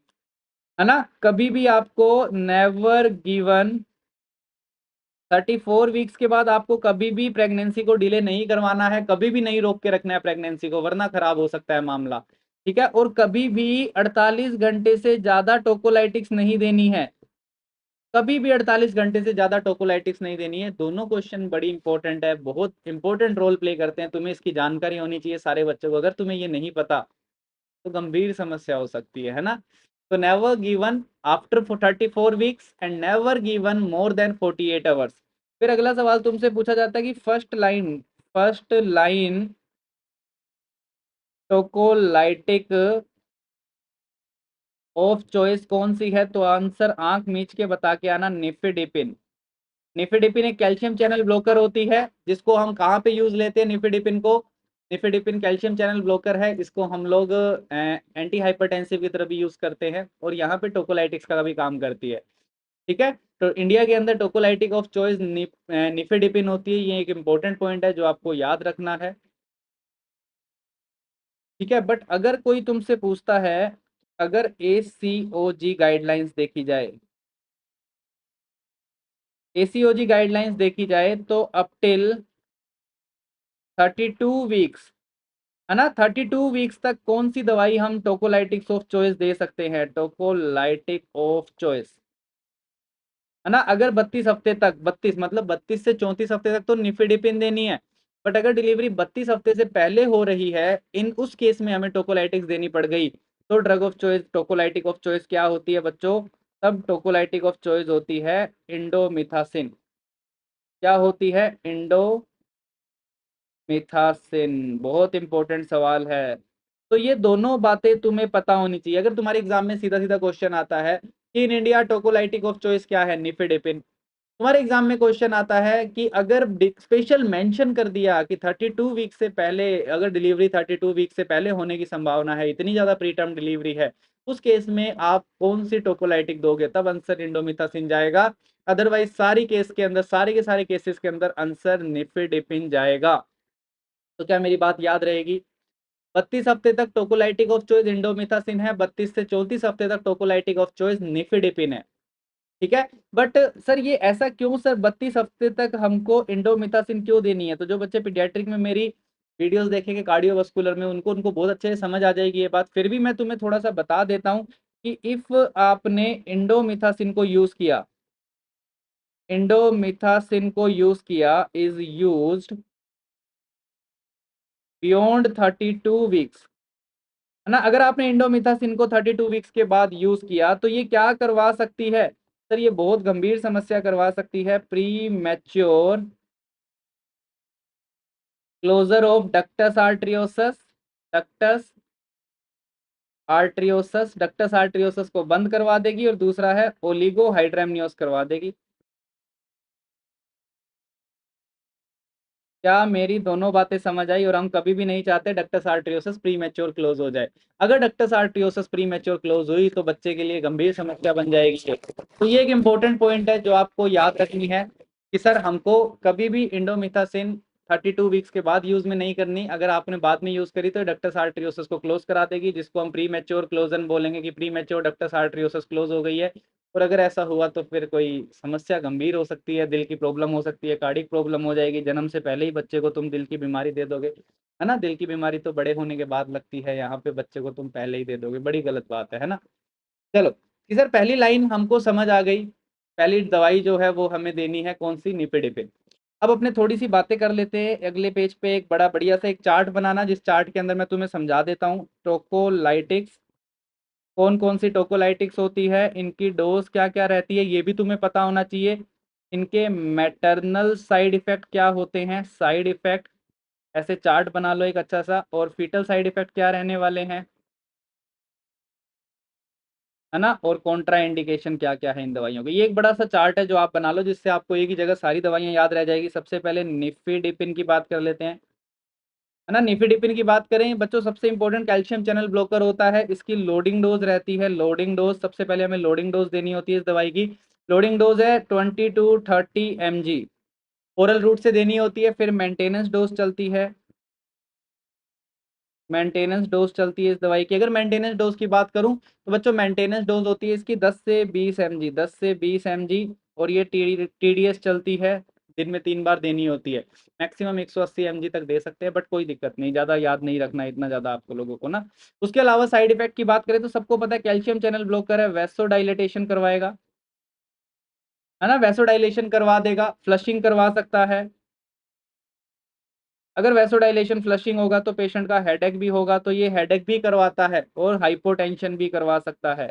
है ना। कभी भी आपको नेवर गिवन 34 वीक्स के बाद आपको कभी भी प्रेगनेंसी को डिले नहीं करवाना है, कभी भी नहीं रोक के रखना है प्रेगनेंसी को, वरना खराब हो सकता है मामला। ठीक है, और कभी भी 48 घंटे से ज्यादा टोकोलाइटिक्स नहीं देनी है, कभी भी 48 घंटे से ज्यादा टोकोलाइटिक्स नहीं देनी है। दोनों क्वेश्चन बड़ी इंपॉर्टेंट है, बहुत इंपॉर्टेंट रोल प्ले करते हैं, तुम्हें इसकी जानकारी होनी चाहिए सारे बच्चों को। अगर तुम्हें ये नहीं पता तो गंभीर समस्या हो सकती है ना। तो never given after 34 weeks and never given more than 48 hours. फिर अगला सवाल तुमसे पूछा जाता है कि फर्स्ट लाइन टोकोलाइटिक ऑफ चॉइस कौन सी है? तो आंसर आंख मीच के बता के आना, निफेडिपिन। निफेडिपिन एक कैल्शियम चैनल ब्लॉकर होती है, जिसको हम कहाँ पे यूज लेते हैं निफेडिपिन को? निफेडिपिन कैल्शियम चैनल ब्लॉकर है, इसको हम लोग एंटी हाइपरटेंसिव की तरह भी यूज करते हैं, और यहाँ पे टोकोलाइटिक्स का भी काम करती है। ठीक है, तो इंडिया के अंदर टोकोलाइटिक ऑफ चॉइस निफेडिपिन होती है। ये एक इंपॉर्टेंट पॉइंट है जो आपको याद रखना है। ठीक है, बट अगर कोई तुमसे पूछता है, अगर ACOG गाइडलाइंस देखी जाए, ACOG गाइडलाइंस देखी जाए तो अप टिल 32 वीक्स है ना। 32 वीक्स तक कौन सी दवाई हम टोकोलाइटिक्स ऑफ चॉइस दे सकते हैं, टोकोलाइटिक ऑफ चॉइस, है ना। अगर 32 हफ्ते तक, 32 मतलब 32 से 34 हफ्ते तक तो निफेडिपिन देनी है, बट अगर डिलीवरी 32 हफ्ते से पहले हो रही है, इन उस केस में हमें टोकोलाइटिक्स देनी पड़ गई, तो drug of choice, tocolytic of choice क्या होती है बच्चों, तब टोकोलाइटिक ऑफ चॉइस होती है इंडोमिथासिन। क्या होती है, इंडोमिथासिन। बहुत इंपॉर्टेंट सवाल है। तो ये दोनों बातें तुम्हें पता होनी चाहिए। अगर तुम्हारे एग्जाम में सीधा सीधा क्वेश्चन आता है कि इन इंडिया टोकोलाइटिक ऑफ चॉइस क्या है, निफेडिपिन, तुम्हारे एग्जाम में क्वेश्चन आता है कि अगर स्पेशल मेंशन कर दिया कि 32 वीक से पहले, अगर डिलीवरी 32 वीक से पहले होने की संभावना है, इतनी ज्यादा प्री टर्म डिलीवरी है, उस केस में आप कौन सी टोकोलाइटिक दोगे, तब आंसर इंडोमिथासिन जाएगा। अदरवाइज सारी केस के अंदर, सारे के सारे केसेस के अंदर आंसर निफेडिपिन जाएगा। तो क्या मेरी बात याद रहेगी, 32 हफ्ते तक टोकोलाइटिक ऑफ चॉइस इंडोमिथासिन है, 32 से 34 हफ्ते तक टोकोलाइटिक ऑफ चॉइस निफेडिपिन है, ठीक है। बट सर ये ऐसा क्यों सर, 32 हफ्ते तक हमको इंडोमिथासिन क्यों देनी है, तो जो बच्चे पीडियाट्रिक में मेरी वीडियोस देखेंगे कार्डियोवास्कुलर में, उनको उनको बहुत अच्छे से समझ आ जाएगी ये बात। फिर भी मैं तुम्हें थोड़ा सा बता देता हूँ कि इफ आपने इंडोमिथासिन को यूज किया, इंडोमिथासिन को यूज किया, इज यूज्ड बियॉन्ड 32 वीक्स, है ना। अगर आपने इंडोमिथासिन को 32 वीक्स के बाद यूज किया, तो ये क्या करवा सकती है सर, ये बहुत गंभीर समस्या करवा सकती है, premature closure of ductus arteriosus, ductus arteriosus, ductus arteriosus को बंद करवा देगी, और दूसरा है ओलिगो हाइड्रेमनियोस करवा देगी। क्या मेरी दोनों बातें समझ आई, और हम कभी भी नहीं चाहते ductus arteriosus pre mature close हो जाए। अगर ductus arteriosus pre mature close हुई तो बच्चे के लिए गंभीर समस्या बन जाएगी। तो ये एक इंपॉर्टेंट पॉइंट है जो आपको याद रखनी है कि सर हमको कभी भी इंडोमिथासिन 32 वीक्स के बाद यूज में नहीं करनी। अगर आपने बाद में यूज करी तो डक्टस आर्ट्रियोसस को क्लोज करा देगी, जिसको हम प्री मैच्योर क्लोजन बोलेंगे कि pre mature ductus arteriosus close हो गई है। और अगर ऐसा हुआ तो फिर कोई समस्या गंभीर हो सकती है, दिल की प्रॉब्लम हो सकती है, कार्डिक प्रॉब्लम हो जाएगी, जन्म से पहले ही बच्चे को तुम दिल की बीमारी दे दोगे, है ना। दिल की बीमारी तो बड़े होने के बाद लगती है, यहाँ पे बच्चे को तुम पहले ही दे दोगे, बड़ी गलत बात है ना। चलो कि सर पहली लाइन हमको समझ आ गई, पहली दवाई जो है वो हमें देनी है कौन सी, निफेडिपिन। अब अपने थोड़ी सी बातें कर लेते हैं। अगले पेज पे एक बड़ा बढ़िया सा एक चार्ट बनाना, जिस चार्ट के अंदर मैं तुम्हें समझा देता हूँ टोकोलाइटिक्स, कौन कौन सी टोकोलाइटिक्स होती है, इनकी डोज क्या क्या रहती है, ये भी तुम्हें पता होना चाहिए। इनके मैटरनल साइड इफेक्ट क्या होते हैं, साइड इफेक्ट ऐसे चार्ट बना लो एक अच्छा सा, और फीटल साइड इफेक्ट क्या रहने वाले हैं, है ना, और कॉन्ट्रा इंडिकेशन क्या क्या है इन दवाइयों के। ये एक बड़ा सा चार्ट है जो आप बना लो, जिससे आपको एक ही जगह सारी दवाइयां याद रह जाएगी। सबसे पहले निफेडिपिन की बात कर लेते हैं, है ना। निफेडिपिन की बात करें बच्चों, सबसे इंपॉर्टेंट कैल्शियम चैनल ब्लॉकर होता है। इसकी लोडिंग डोज रहती है, लोडिंग डोज सबसे पहले हमें लोडिंग डोज देनी होती है इस दवाई की। लोडिंग डोज है 20 to 30 mg, ओरल रूट से देनी होती है। फिर मेंटेनेंस डोज चलती है, मेंटेनेंस डोज चलती है इस दवाई की। अगर मेंटेनेंस डोज की बात करूं तो बच्चों मेंटेनेंस डोज होती है इसकी 10 से 20 mg, 10 से 20 mg, और ये टीडीएस चलती है, दिन में 3 बार देनी होती है। मैक्सिमम 180 mg तक दे सकते हैं, बट कोई दिक्कत नहीं, ज्यादा याद नहीं रखना इतना ज्यादा आपको लोगों को ना। उसके अलावा साइड इफेक्ट की बात करें तो सबको पता है कैल्शियम चैनल ब्लॉकर है, वैसो डायलेटेशन करवाएगा, है ना, वैसो डायलेशन करवा देगा, फ्लशिंग करवा सकता है। अगर वैसोडाइलेशन फ्लशिंग होगा तो पेशेंट का हेडेक भी होगा, तो ये हेडेक भी करवाता है और हाइपोटेंशन भी करवा सकता है।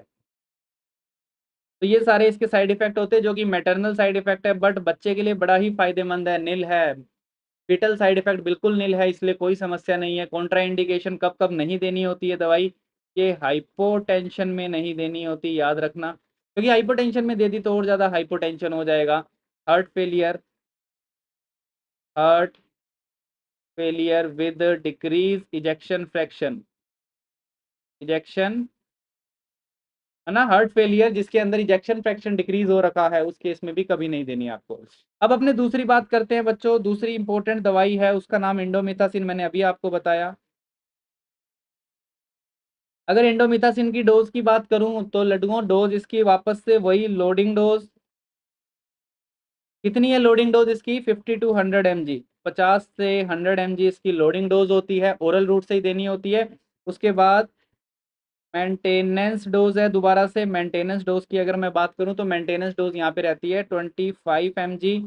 तो ये सारे इसके साइड इफेक्ट होते हैं, जो कि मैटरनल साइड इफेक्ट है, बट बच्चे के लिए बड़ा ही फायदेमंद है, नील है। फीटल साइड इफेक्ट बिल्कुल नील है, इसलिए कोई समस्या नहीं है। कॉन्ट्रा इंडिकेशन कब कब नहीं देनी होती है दवाई, ये हाइपोटेंशन में नहीं देनी होती, याद रखना, क्योंकि हाइपोटेंशन में दे दी तो और ज्यादा हाइपोटेंशन हो जाएगा। Heart failure, heart failure with decrease ejection fraction, ejection, है ना, हार्ट फेलियर जिसके अंदर इजेक्शन फ्रैक्शन डिक्रीज हो रखा है, उस केस में भी कभी नहीं देनी आपको। अब अपने दूसरी बात करते हैं बच्चों, दूसरी इंपॉर्टेंट दवाई है, उसका नाम इंडोमिथासिन, मैंने अभी आपको बताया। अगर इंडोमिथासिन की डोज की बात करूं तो लडुओं डोज इसकी वापस से वही लोडिंग डोज, कितनी है लोडिंग डोज इसकी, 50 to 100 mg। 50 से 100 mg इसकी लोडिंग डोज होती है, ओरल रूट से ही देनी होती है। उसके बाद मेंटेनेंस डोज है, दोबारा से मेंटेनेंस डोज की अगर मैं बात करूं तो मेंटेनेंस डोज यहाँ पे रहती है 25 mg,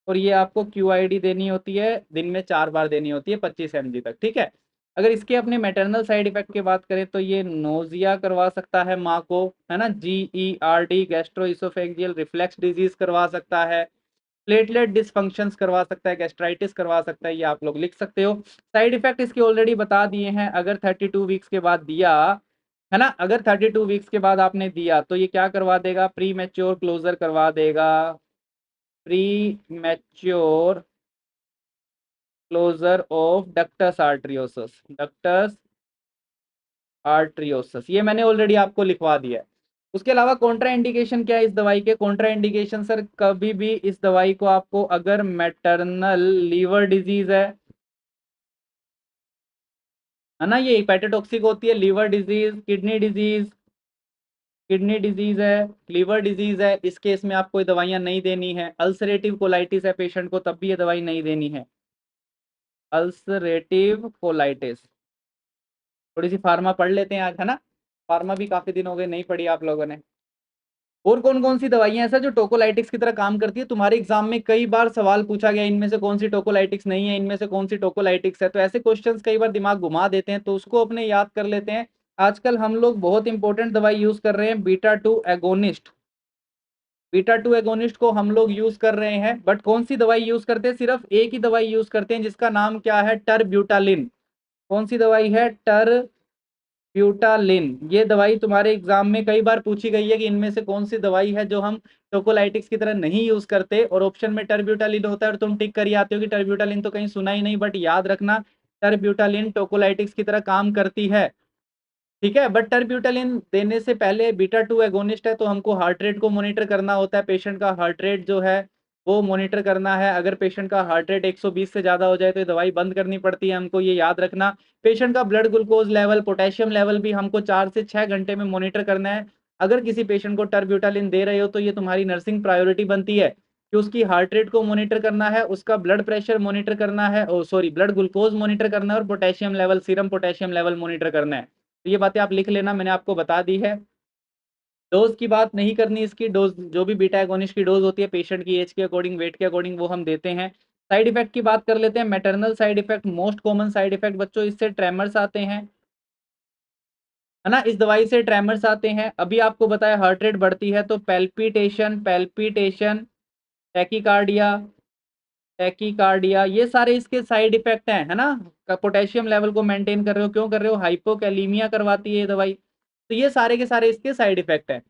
और ये आपको QID देनी होती है, दिन में 4 बार देनी होती है 25 mg तक, ठीक है। अगर इसके अपने मैटरनल साइड इफेक्ट की बात करें तो ये नोजिया करवा सकता है माँ को, है ना, GERD गैस्ट्रोइसोफेजियल रिफ्लेक्स डिजीज करवा सकता है, प्लेटलेट डिसफंक्शंस करवा सकता है, गैस्ट्राइटिस करवा सकता है, ये आप लोग लिख सकते हो। साइड इफेक्ट इसके ऑलरेडी बता दिए हैं। अगर 32 वीक्स के बाद दिया, है ना, अगर 32 वीक्स के बाद आपने दिया तो ये क्या करवा देगा, प्री मैच्योर क्लोजर करवा देगा, premature closure of ductus arteriosus, ductus arteriosus, ये मैंने ऑलरेडी आपको लिखवा दिया है। उसके अलावा कॉन्ट्रा इंडिकेशन क्या है इस दवाई के, कॉन्ट्रा इंडिकेशन सर कभी भी इस दवाई को आपको अगर मैटरनल लीवर डिजीज है ना, ये हेपेटोटॉक्सिक होती है, लीवर डिजीज, किडनी डिजीज है, लीवर डिजीज है, इस केस में आपको ये दवाइयां नहीं देनी है। अल्सरेटिव कोलाइटिस है पेशेंट को, तब भी ये दवाई नहीं देनी है, अल्सरेटिव कोलाइटिस। थोड़ी सी फार्मा पढ़ लेते हैं आज, है ना, फार्मा भी काफी दिन हो गए नहीं पढ़ी आप लोगों ने। और कौन कौन सी दवाइयां हैं सर जो टोकोलाइटिक्स की तरह काम करती है, तुम्हारे एग्जाम में कई बार सवाल पूछा गया इनमें से कौन सी टोकोलाइटिक्स नहीं है, इनमें से कौन सी टोकोलाइटिक्स है, तो ऐसे क्वेश्चंस कई बार दिमाग घुमा देते हैं, तो उसको अपने याद कर लेते हैं। आजकल हम लोग बहुत इंपॉर्टेंट दवाई यूज कर रहे हैं, बीटा 2 एगोनिस्ट, बीटा 2 एगोनिस्ट को हम लोग यूज कर रहे हैं, बट कौन सी दवाई यूज करते हैं, सिर्फ एक ही दवाई यूज करते हैं जिसका नाम क्या है, टरब्यूटालिन। कौन सी दवाई है, ब्यूटालिन। ये दवाई तुम्हारे एग्जाम में कई बार पूछी गई है कि इनमें से कौन सी दवाई है जो हम टोकोलाइटिक्स की तरह नहीं यूज करते, और ऑप्शन में टरब्यूटालिन होता है और तुम टिक कर आते हो कि टरब्यूटालिन तो कहीं सुना ही नहीं, बट याद रखना टरब्यूटालिन टोकोलाइटिक्स की तरह काम करती है, ठीक है। बट टरब्यूटालिन देने से पहले बीटा 2 एगोनिस्ट है तो हमको हार्ट रेट को मॉनिटर करना होता है, पेशेंट का हार्ट रेट जो है वो मॉनिटर करना है। अगर पेशेंट का हार्ट रेट 120 से ज्यादा हो जाए तो ये दवाई बंद करनी पड़ती है हमको, ये याद रखना। पेशेंट का blood glucose level, potassium level भी हमको 4 से 6 घंटे में मॉनिटर करना है। अगर किसी पेशेंट को टरब्यूटालिन दे रहे हो तो ये तुम्हारी नर्सिंग प्रायोरिटी बनती है कि उसकी हार्ट रेट को मॉनिटर करना है, उसका ब्लड प्रेशर मॉनिटर करना है, सॉरी ब्लड ग्लूकोज मॉनिटर करना है, और potassium level, serum potassium level monitor करना है। तो ये बातें आप लिख लेना, मैंने आपको बता दी है। डोज की बात नहीं करनी, इसकी डोज जो भी बीटा एगोनिस्ट की डोज होती है पेशेंट की एज के अकॉर्डिंग, वेट के अकॉर्डिंग वो हम देते हैं। साइड इफेक्ट की बात कर लेते हैं। Maternal side effect, most common side effect बच्चों इससे ट्रेमर्स आते हैं, है ना, इस दवाई से ट्रेमर्स आते हैं। अभी आपको बताया हार्ट रेट बढ़ती है तो पैल्पिटेशन, पैल्पिटेशन, टैकीकार्डिया, टैकीकार्डिया, ये सारे इसके साइड इफेक्ट हैं, है ना। पोटेशियम लेवल को मेंटेन कर रहे हो, क्यों कर रहे हो, हाइपोकैलीमिया करवाती है ये दवाई, तो ये सारे के सारे इसके साइड इफेक्ट हैं,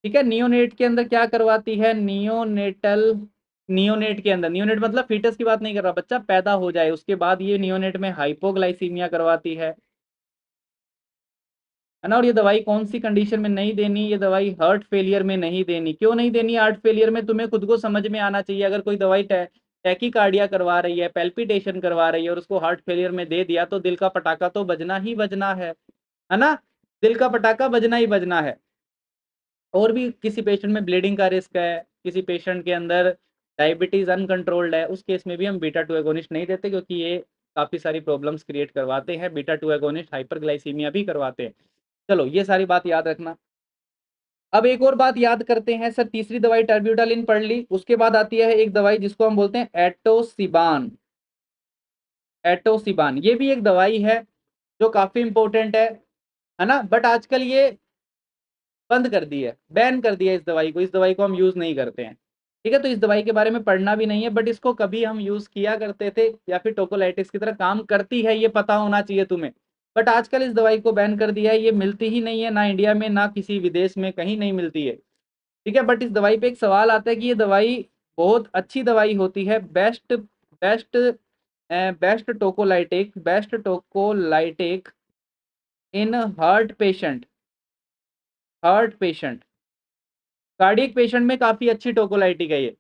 ठीक है। नियोनेट के अंदर क्या करवाती है, नियोनेटल, नियोनेट के अंदर, नियोनेट मतलब फीटस की बात नहीं कर रहा, बच्चा पैदा हो जाए उसके बाद, ये नियोनेट में हाइपोग्लाइसीमिया करवाती है ना। और ये दवाई कौन सी कंडीशन में नहीं देनी, ये दवाई हार्ट फेलियर में नहीं देनी। क्यों नहीं देनी हार्ट फेलियर में, तुम्हें खुद को समझ में आना चाहिए। अगर कोई दवाई टैकीकार्डिया करवा रही है, पैल्पिटेशन करवा रही है, और उसको हार्ट फेलियर में दे दिया तो दिल का पटाखा तो बजना ही बजना है ना, दिल का पटाखा बजना ही बजना है। और भी किसी पेशेंट में ब्लीडिंग का रिस्क है, किसी पेशेंट के अंदर डायबिटीज अनकंट्रोल्ड है, उस केस में भी हम बीटा 2 एगोनिस्ट नहीं देते, क्योंकि ये काफी सारी प्रॉब्लम्स क्रिएट करवाते हैं। बीटा 2 एगोनिस्ट हाइपरग्लाइसीमिया भी करवाते हैं। चलो ये सारी बात याद रखना। अब एक और बात याद करते हैं सर, तीसरी दवाई टर्ब्यूटालिन पढ़ ली, उसके बाद आती है एक दवाई जिसको हम बोलते हैं एटोसिबान, एटोसिबान ये भी एक दवाई है जो काफी इंपॉर्टेंट है ना, बट आजकल ये बंद कर दी है, बैन कर दिया इस दवाई को, इस दवाई को हम यूज नहीं करते हैं, ठीक है। तो इस दवाई के बारे में पढ़ना भी नहीं है, बट इसको कभी हम यूज किया करते थे, या फिर टोकोलाइटिक्स की तरह काम करती है ये पता होना चाहिए तुम्हें। बट आजकल इस दवाई को बैन कर दिया है, ये मिलती ही नहीं है, ना इंडिया में ना किसी विदेश में, कहीं नहीं मिलती है, ठीक है। बट इस दवाई पे एक सवाल आता है कि ये दवाई बहुत अच्छी दवाई होती है, best best best tocolytic in heart patient cardiac patient में काफी अच्छी टोकोलाइटिक है ये,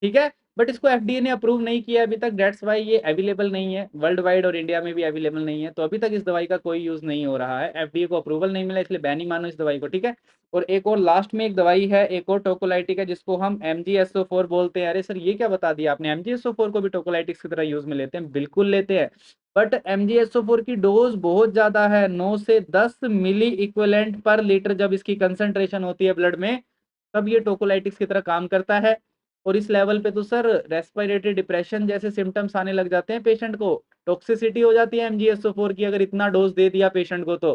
ठीक है। बट इसको एफडीए ने अप्रूव नहीं किया अभी तक, डेट्स वाई ये अवेलेबल नहीं है वर्ल्ड वाइड और इंडिया में भी अवेलेबल नहीं है, तो अभी तक इस दवाई का कोई यूज नहीं हो रहा है, एफडीए को अप्रूवल नहीं मिला, इसलिए बैन ही मानो इस दवाई को, ठीक है। और एक और लास्ट में एक दवाई है, एक और टोकोलाइटिक है जिसको हम MgSO4 बोलते हैं। अरे सर ये क्या बता दिया आपने, MgSO4 को भी टोकोलाइटिक्स की तरह यूज में लेते हैं, बिल्कुल लेते हैं, बट MgSO4 की डोज बहुत ज्यादा है, 9 से 10 मिली इक्विवेलेंट पर लीटर जब इसकी कंसंट्रेशन होती है ब्लड में, तब ये टोकोलाइटिक्स की तरह काम करता है। और इस लेवल पे तो सर रेस्पिरेटरी डिप्रेशन जैसे सिम्टम्स आने लग जाते हैं पेशेंट को, टॉक्सिसिटी हो जाती है MgSO4 की अगर इतना डोज दे दिया पेशेंट को तो।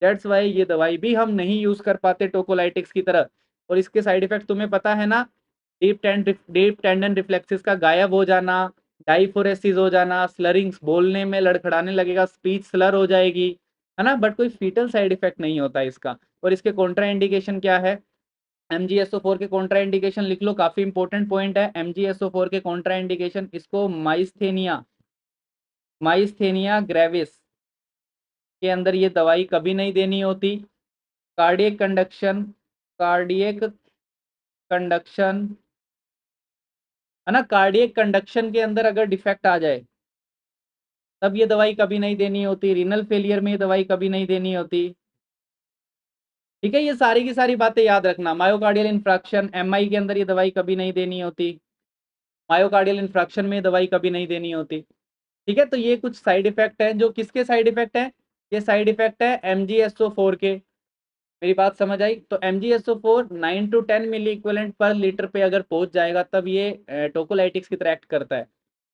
दैट्स वाई ये दवाई भी हम नहीं यूज कर पाते टोकोलाइटिक्स की तरह। और इसके साइड इफेक्ट तुम्हें पता है ना, डीप टेंडन रिफ्लेक्सिस का गायब हो जाना, डाइफोरेसिस हो जाना, स्लरिंग्स, बोलने में लड़खड़ाने लगेगा, स्पीच स्लर हो जाएगी, है ना, बट कोई फीटल साइड इफेक्ट नहीं होता इसका। और इसके कॉन्ट्रा इंडिकेशन क्या है, MgSO4 के कॉन्ट्रा इंडिकेशन लिख लो, काफी इंपॉर्टेंट पॉइंट है, MgSO4 के कॉन्ट्रा इंडिकेशन, इसको माइस्थेनिया ग्रेविस के अंदर ये दवाई कभी नहीं देनी होती। कार्डियक कंडक्शन, कार्डियक कंडक्शन, है ना, कार्डियक कंडक्शन के अंदर अगर डिफेक्ट आ जाए तब ये दवाई कभी नहीं देनी होती, रीनल फेलियर में ये दवाई कभी नहीं देनी होती, ठीक है। ये सारी की सारी बातें याद रखना। मायोकार्डियल इंफ्रैक्शन, MI के अंदर ये दवाई कभी नहीं देनी होती, मायोकार्डियल इंफ्रैक्शन में ये दवाई कभी नहीं देनी होती, ठीक है। तो ये कुछ साइड इफेक्ट है, जो किसके साइड इफेक्ट है, ये साइड इफेक्ट है MgSO4 के। मेरी बात समझ आई, तो MgSO4 9 to 10 milliequivalent per litre पे अगर पहुंच जाएगा तब ये टोकोलाइटिक्स की तरह एक्ट करता है।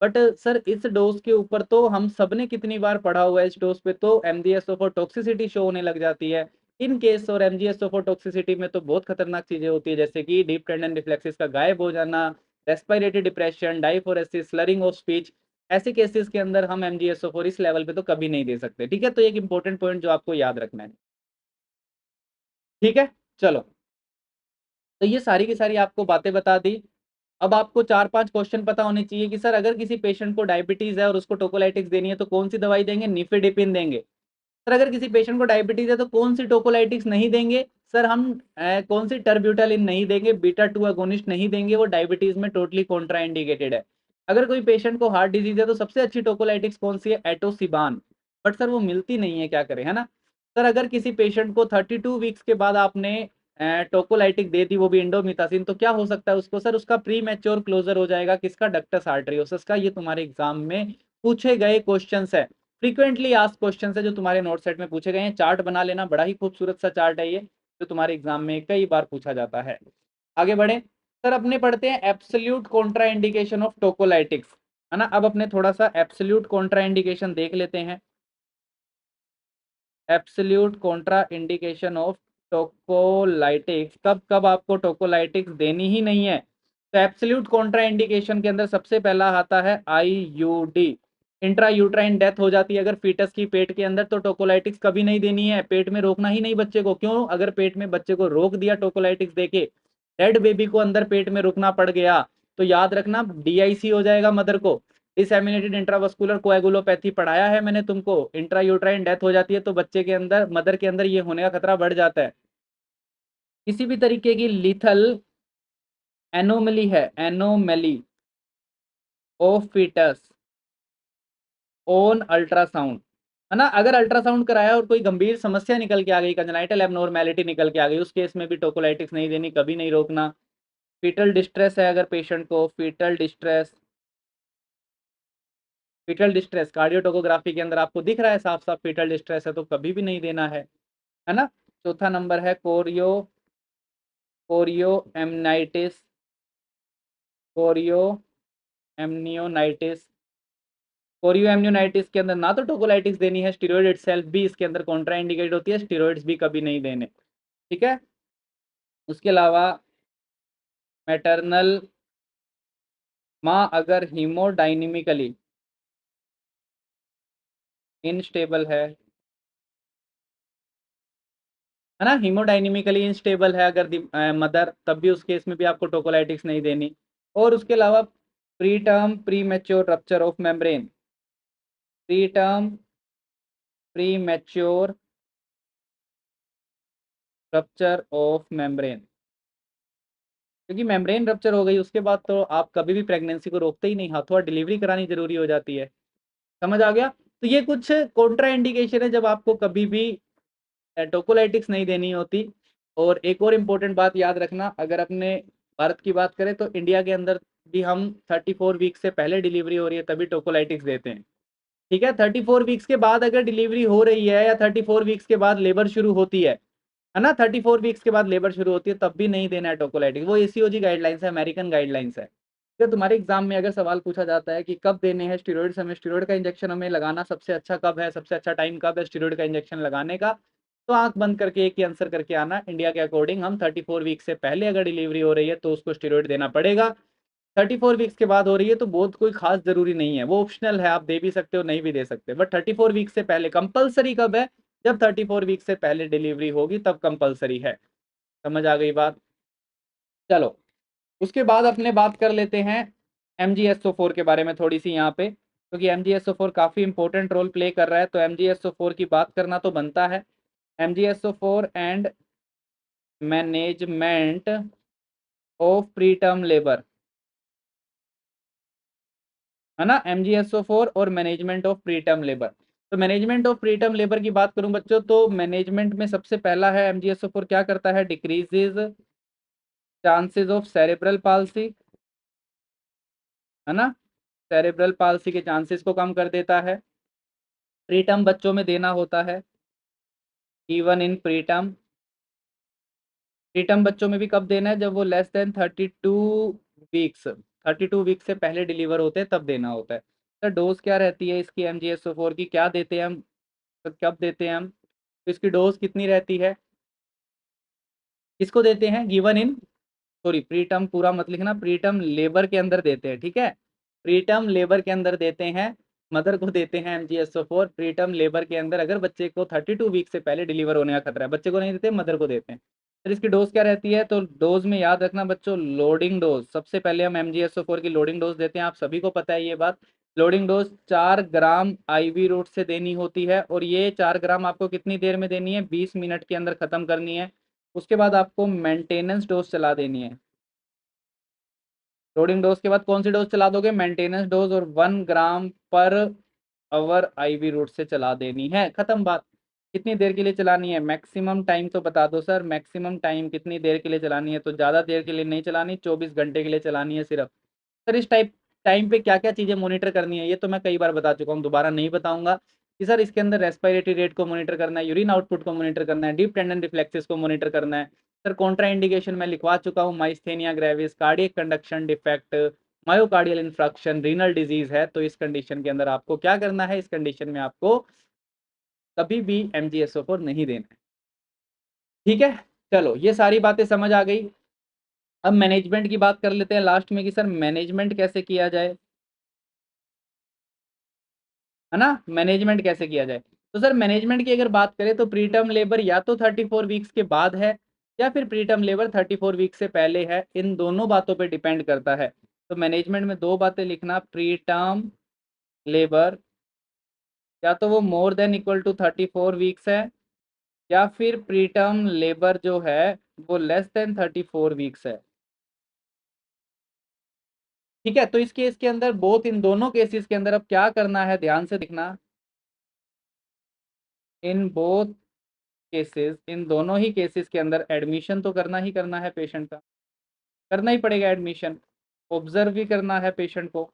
बट सर इस डोज के ऊपर तो हम सबने कितनी बार पढ़ा हुआ है, इस डोज पे तो MgSO4 टॉक्सिसिटी शो होने लग जाती है इन केस। और MgSO4 टॉक्सिसिटी में तो बहुत खतरनाक चीजें होती है, जैसे कि डीप टेंडन रिफ्लेक्सिस का गायब हो जाना, respiratory depression, डाइफोरेसिस, slurring of speech, ऐसे केसेस के अंदर हम MgSO4 इस लेवल पे तो कभी नहीं दे सकते, ठीक है। तो एक इंपॉर्टेंट पॉइंट जो आपको याद रखना है, ठीक है। चलो, तो ये सारी की सारी आपको बातें बता दी। अब आपको 4-5 क्वेश्चन पता होने चाहिए कि सर अगर किसी पेशेंट को डायबिटीज है और उसको टोकोलाइटिक्स देनी है तो कौन सी दवाई देंगे, निफेडिपिन देंगे। सर अगर किसी पेशेंट को डायबिटीज है तो कौन सी टोकोलाइटिक्स नहीं देंगे, सर हम कौन सी टर्ब्यूटालिन नहीं देंगे, बीटा 2 अगोनिस्ट नहीं देंगे, वो डायबिटीज में टोटली कॉन्ट्रा इंडिकेटेड है। अगर कोई पेशेंट को हार्ट डिजीज है तो सबसे अच्छी टोकोलाइटिक्स कौन सी है, एटोसिबान, बट सर वो मिलती नहीं है, क्या करें, है ना। सर अगर किसी पेशेंट को 32 वीक्स के बाद आपने टोकोलाइटिक दे दी, वो भी इंडोमिथासिन, तो क्या हो सकता है उसको, सर उसका प्री मैच्योर क्लोजर हो जाएगा किसका, डक्टस आर्टरियोसस का। ये तुम्हारे एग्जाम में पूछे गए क्वेश्चंस है, फ्रीक्वेंटली आस्क्ड क्वेश्चंस है जो तुम्हारे नोट सेट में पूछे गए हैं। चार्ट बना लेना, बड़ा ही खूबसूरत सा चार्ट है ये, जो तुम्हारे एग्जाम में कई बार पूछा जाता है। आगे बढ़े सर, अपने पढ़ते हैं absolute Contra indication of tocolytics, है ना। अब अपने थोड़ा सा एब्सोल्यूट कॉन्ट्रा इंडिकेशन देख लेते हैं। Absolute Contra indication of tocolytics, कब कब आपको टोकोलाइटिक्स देनी ही नहीं है। तो एब्सोल्यूट कॉन्ट्रा इंडिकेशन के अंदर सबसे पहला आता है IUD, इंट्रा यूट्राइन डेथ हो जाती है अगर फीटस की पेट के अंदर, तो टोकोलाइटिक्स कभी नहीं देनी है, पेट में रोकना ही नहीं बच्चे को। क्यों, अगर पेट में बच्चे को रोक दिया टोकोलाइटिक्स देके, डेड बेबी को अंदर पेट में रुकना पड़ गया, तो याद रखना DIC हो जाएगा मदर को। डिसएमिनेटेड इंट्रावस्कुलर कोएगुलोपैथी पढ़ाया है मैंने तुमको, इंट्रा यूट्राइन डेथ हो जाती है तो बच्चे के अंदर, मदर के अंदर ये होने का खतरा बढ़ जाता है। किसी भी तरीके की लीथल एनोमली है, anomaly of foetus on ultrasound, है ना। अगर अल्ट्रासाउंड कराया और कोई गंभीर समस्या निकल के आ गई, कंजेनाइटल एबनॉर्मेलिटी निकल के आ गई, उस केस में भी टोकोलाइटिक्स नहीं देनी, कभी नहीं रोकना। फीटल डिस्ट्रेस है अगर पेशेंट को, foetal distress, foetal distress cardiotocography के अंदर आपको दिख रहा है साफ साफ फीटल डिस्ट्रेस है, तो कभी भी नहीं देना है ना। चौथा नंबर है कोरियो, कोरियो एमनाइटिस, कोरियो एमनियोनाइटिस। कोरियो एमनियोनाइटिस के अंदर ना तो टोकोलाइटिक्स देनी है, स्टीरॉयड इटसेल्फ भी इसके अंदर कॉन्ट्रा इंडिकेट होती है, स्टीरॉयड्स भी कभी नहीं देने, ठीक है। उसके अलावा मैटरनल, माँ अगर हीमोडाइनमिकली इनस्टेबल है ना, हीमोडाइनमिकली इनस्टेबल है अगर मदर, तब भी उस केस में भी आपको टोकोलाइटिक्स नहीं देनी। और उसके अलावा pre term pre mature rupture of membrane, pre term pre mature rupture of membrane, क्योंकि मेम्ब्रेन रप्चर हो गई उसके बाद तो आप कभी भी प्रेगनेंसी को रोकते ही नहीं, हाथों हाथ डिलीवरी करानी जरूरी हो जाती है। समझ आ गया? तो ये कुछ कॉन्ट्रा इंडिकेशन है जब आपको कभी भी टोकोलाइटिक्स नहीं देनी होती। और एक और इम्पोर्टेंट बात याद रखना, अगर अपने भारत की बात करें तो इंडिया के अंदर भी हम 34 वीक से पहले डिलीवरी हो रही है तभी टोकोलाइटिक्स देते हैं। ठीक है, 34 वीक्स के बाद अगर डिलीवरी हो रही है या 34 वीक्स के बाद लेबर शुरू होती है ना, 34 वीक्स के बाद लेबर शुरू होती है तब भी नहीं देना है टोकोलाइटिक्स। वो एसीओजी गाइडलाइंस है, अमेरिकन गाइडलाइंस है। तो तुम्हारे एग्जाम में अगर सवाल पूछा जाता है कि कब देने हैं स्टेरॉइड्स, हमें स्टेरॉइड का इंजेक्शन हमें लगाना सबसे अच्छा कब है, सबसे अच्छा टाइम कब है स्टेरॉइड का इंजेक्शन लगाने का, तो आंख बंद करके एक ही आंसर करके आना, इंडिया के अकॉर्डिंग हम 34 वीक से पहले अगर डिलीवरी हो रही है तो उसको स्टेरॉइड देना पड़ेगा। 34 वीक्स के बाद हो रही है तो बहुत कोई खास जरूरी नहीं है, वो ऑप्शनल है, आप दे भी सकते हो नहीं भी दे सकते, बट 34 वीक से पहले कंपलसरी कब है, जब 34 वीक से पहले डिलीवरी होगी तब कंपलसरी है। समझ आ गई बात? चलो, उसके बाद अपने बात कर लेते हैं MgSO4 के बारे में थोड़ी सी यहाँ पे, क्योंकि MgSO4 काफी इंपॉर्टेंट रोल प्ले कर रहा है, तो MgSO4 की बात करना तो बनता है। MgSO4 and management of preterm labour, है ना, MgSO4 और management of preterm labour. तो management of preterm labour की बात करूं बच्चों, तो मैनेजमेंट में सबसे पहला है MgSO4 क्या करता है, decreases chances of cerebral palsy, है ना, सेरेब्रल पाल्सी के चांसेस को कम कर देता है। प्रीटर्म बच्चों में देना होता है, इवन इन प्रीटर्म, प्रीटर्म बच्चों में भी कब देना है, जब वो लेस देन 32 वीक्स, 32 वीक से पहले डिलीवर होते हैं तब देना होता है। सर डोज क्या रहती है इसकी MgSO4 की, क्या देते हैं हम, तो कब देते हैं हम, तो इसकी डोज कितनी रहती है, किसको देते हैं, गिवन इन, सॉरी प्रीटर्म पूरा मत लिखना, प्रीटर्म लेबर के अंदर देते हैं, ठीक है, प्रीटर्म लेबर के अंदर देते हैं, मदर को देते हैं MgSO4 प्रीटर्म लेबर के अंदर, अगर बच्चे को 32 वीक से पहले डिलीवर होने का खतरा है, बच्चे को नहीं देते मदर को देते हैं। फिर इसकी डोज क्या रहती है, तो डोज में याद रखना बच्चों, लोडिंग डोज, सबसे पहले हम MgSO4 की लोडिंग डोज देते हैं, आप सभी को पता है ये बात। लोडिंग डोज 4 ग्राम IV रूट से देनी होती है, और ये 4 ग्राम आपको कितनी देर में देनी है, 20 मिनट के अंदर खत्म करनी है। उसके बाद आपको मेंटेनेंस डोज चला देनी है, लोडिंग डोज के बाद कौन सी डोज चला दोगे, मेंटेनेंस डोज, और 1 ग्राम पर आवर IV रूट से चला देनी है, खत्म बात। कितनी देर के लिए चलानी है, मैक्सिमम टाइम तो बता दो सर, मैक्सिमम टाइम कितनी देर के लिए चलानी है, तो ज़्यादा देर के लिए नहीं चलानी, 24 घंटे के लिए चलानी है सिर्फ। सर इस टाइम पे क्या क्या चीज़ें मॉनिटर करनी है, ये तो मैं कई बार बता चुका हूँ, दोबारा नहीं बताऊंगा कि सर इसके अंदर रेस्पिरेटरी रेट को मॉनिटर करना है, यूरिन आउटपुट को मॉनिटर करना है, डीप टेंडन रिफ्लेक्सेस को मॉनिटर करना है। सर कॉन्ट्रा इंडिकेशन मैं लिखवा चुका हूँ, myasthenia gravis, cardiac conduction defect, myocardial infarction, renal disease है, तो इस कंडीशन के अंदर आपको क्या करना है, इस कंडीशन में आपको कभी भी MgSO4 नहीं देना है। ठीक है, चलो ये सारी बातें समझ आ गई। अब मैनेजमेंट की बात कर लेते हैं लास्ट में कि सर मैनेजमेंट कैसे किया जाए, है ना, मैनेजमेंट कैसे किया जाए। तो सर मैनेजमेंट की अगर बात करें तो प्रीटर्म लेबर या तो 34 वीक्स के बाद है, या फिर प्रीटर्म लेबर 34 वीक से पहले है, इन दोनों बातों पे डिपेंड करता है। तो मैनेजमेंट में दो बातें लिखना, प्रीटर्म लेबर या तो वो more than equal to 34 weeks है, या फिर प्रीटर्म लेबर जो है वो लेस देन 34 वीक्स है। ठीक है, तो इस केस के अंदर बोथ, इन दोनों केसेस के अंदर अब क्या करना है, ध्यान से देखना, इन बोथ केसेस, इन दोनों ही केसेस के अंदर एडमिशन तो करना ही करना है पेशेंट का, करना ही पड़ेगा एडमिशन, ऑब्जर्व भी करना है पेशेंट को।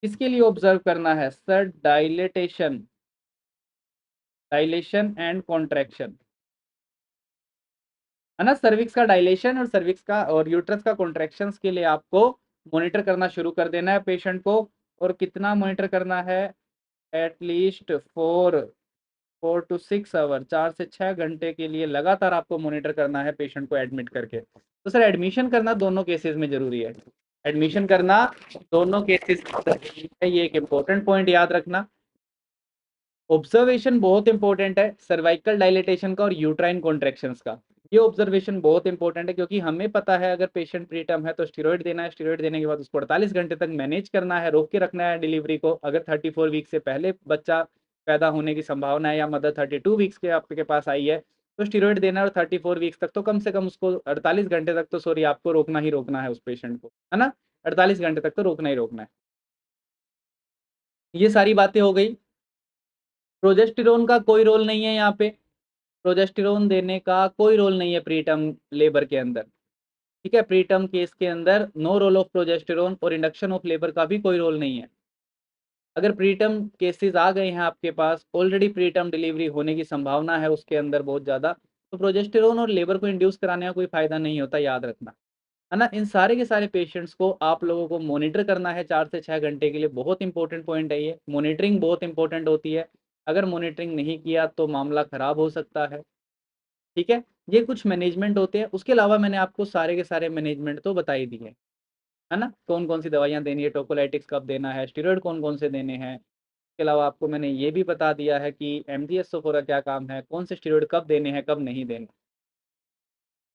किसके लिए ऑब्जर्व करना है sir, dilatation, dilation and contraction, है ना, सर्विक्स का डायलेशन और सर्विक्स का और यूट्रस का कॉन्ट्रैक्शंस के लिए आपको मॉनिटर करना शुरू कर देना है पेशेंट को। और कितना मॉनिटर करना है, एटलीस्ट 4 to 6 आवर, 4 से 6 घंटे के लिए लगातार आपको मॉनिटर करना है पेशेंट को एडमिट करके। तो सर एडमिशन करना दोनों केसेस में जरूरी है, एडमिशन करना दोनों केसेस में, ये एक इम्पोर्टेंट पॉइंट याद रखना। ऑब्जर्वेशन बहुत इंपॉर्टेंट है सर्वाइकल डायलेटेशन का और यूट्राइन कॉन्ट्रैक्शंस का, ये ऑब्जर्वेशन बहुत इंपॉर्टेंट है, क्योंकि हमें पता है अगर पेशेंट प्रीटर्म है तो स्टेरॉइड देना है, स्टेरॉइड देने के बाद उसको 48 घंटे तक मैनेज करना है, रोक के रखना है डिलीवरी को। अगर 34 वीक से पहले बच्चा पैदा होने की संभावना है या मदर 32 वीक्स के आपके पास आई है, तो स्टीरॉयड देना है और 34 वीक्स तक, तो कम से कम उसको 48 घंटे तक तो सॉरी आपको रोकना ही रोकना है उस पेशेंट को, है ना। 48 घंटे तक तो रोकना ही रोकना है। ये सारी बातें हो गई। प्रोजेस्टेरोन का कोई रोल नहीं है यहाँ पे, प्रोजेस्टेरोन देने का कोई रोल नहीं है प्रीटर्म लेबर के अंदर, ठीक है। प्रीटर्म केस के अंदर नो रोल ऑफ प्रोजेस्टेरोन और इंडक्शन ऑफ लेबर का भी कोई रोल नहीं है। अगर प्रीटर्म केसेस आ गए हैं आपके पास, ऑलरेडी प्रीटर्म डिलीवरी होने की संभावना है उसके अंदर बहुत ज़्यादा, तो प्रोजेस्टेरोन और लेबर को इंड्यूस कराने का कोई फायदा नहीं होता, याद रखना, है ना। इन सारे के सारे पेशेंट्स को आप लोगों को मॉनिटर करना है 4 से 6 घंटे के लिए, बहुत इंपॉर्टेंट पॉइंट है ये, मॉनिटरिंग बहुत इंपॉर्टेंट होती है। अगर मॉनिटरिंग नहीं किया तो मामला खराब हो सकता है, ठीक है। ये कुछ मैनेजमेंट होते हैं, उसके अलावा मैंने आपको सारे के सारे मैनेजमेंट तो बता ही दिए, है ना। कौन कौन सी दवाइयाँ देनी है, टोकोलाइटिक्स कब देना है, स्टीरॉयड कौन कौन से देने हैं। इसके अलावा आपको मैंने ये भी बता दिया है कि एमजीएसओ का क्या काम है, कौन से स्टीरॉयड कब देने हैं कब नहीं देने,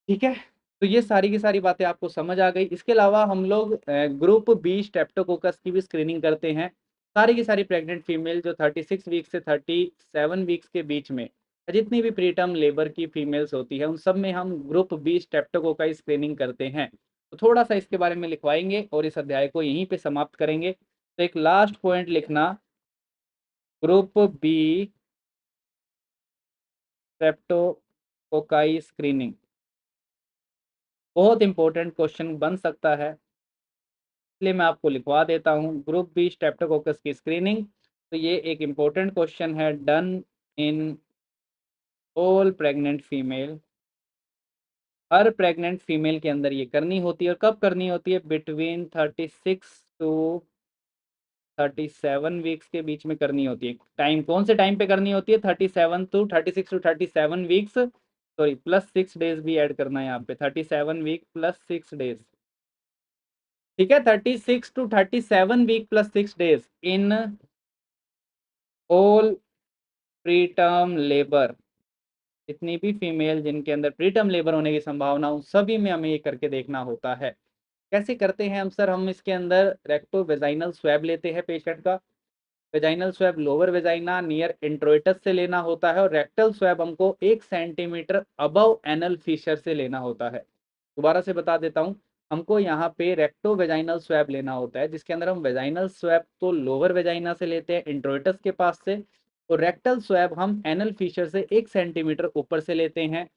ठीक है। तो ये सारी की सारी बातें आपको समझ आ गई। इसके अलावा हम लोग ग्रुप बी स्ट्रेप्टोकोकस की भी स्क्रीनिंग करते हैं। सारी की सारी प्रेग्नेंट फीमेल जो 36 वीक से 37 वीक्स के बीच में जितनी भी प्रीटर्म लेबर की फीमेल्स होती है, उन सब में हम ग्रुप बी स्ट्रेप्टोकोकाई स्क्रीनिंग करते हैं। तो थोड़ा सा इसके बारे में लिखवाएंगे और इस अध्याय को यहीं पे समाप्त करेंगे। तो एक लास्ट पॉइंट लिखना, ग्रुप बी स्ट्रेप्टोकोकाई स्क्रीनिंग बहुत इंपॉर्टेंट क्वेश्चन बन सकता है, इसलिए मैं आपको लिखवा देता हूँ। ग्रुप बी स्ट्रेप्टोकोकस की स्क्रीनिंग, तो ये एक इम्पोर्टेंट क्वेश्चन है, done in all pregnant female. Her pregnant female के अंदर ये करनी होती है, और कब करनी होती है, बिटवीन 36 टू 37 वीक्स के बीच में करनी होती है। टाइम कौन से टाइम पे करनी होती है, 36 टू 37 सॉरी +6 डेज भी ऐड करना है यहाँ पे, 37 वीक +6 डेज, ठीक है। 36 to 37 week +6 days in all preterm labour. जितनी भी फीमेल जिनके अंदर प्रीटर्म लेबर होने की संभावना, उन सभी में हमें ये करके देखना होता है। कैसे करते हैं हम सर, हम इसके अंदर रेक्टो वेजाइनल स्वैब लेते हैं पेशेंट का। Vaginal swab lower vagina near introitus से लेना होता है, और रेक्टल स्वैब हमको 1 सेंटीमीटर अबव एनल फिशर से लेना होता है। दोबारा से बता देता हूँ, हमको यहाँ पे रेक्टो वेजाइनल स्वैब लेना होता है, जिसके अंदर हम वेजाइनल स्वैब तो लोअर वेजाइना से लेते हैं इंट्रोइटस के पास से, और रेक्टल स्वैब हम एनल फिशर से 1 सेंटीमीटर ऊपर से लेते हैं।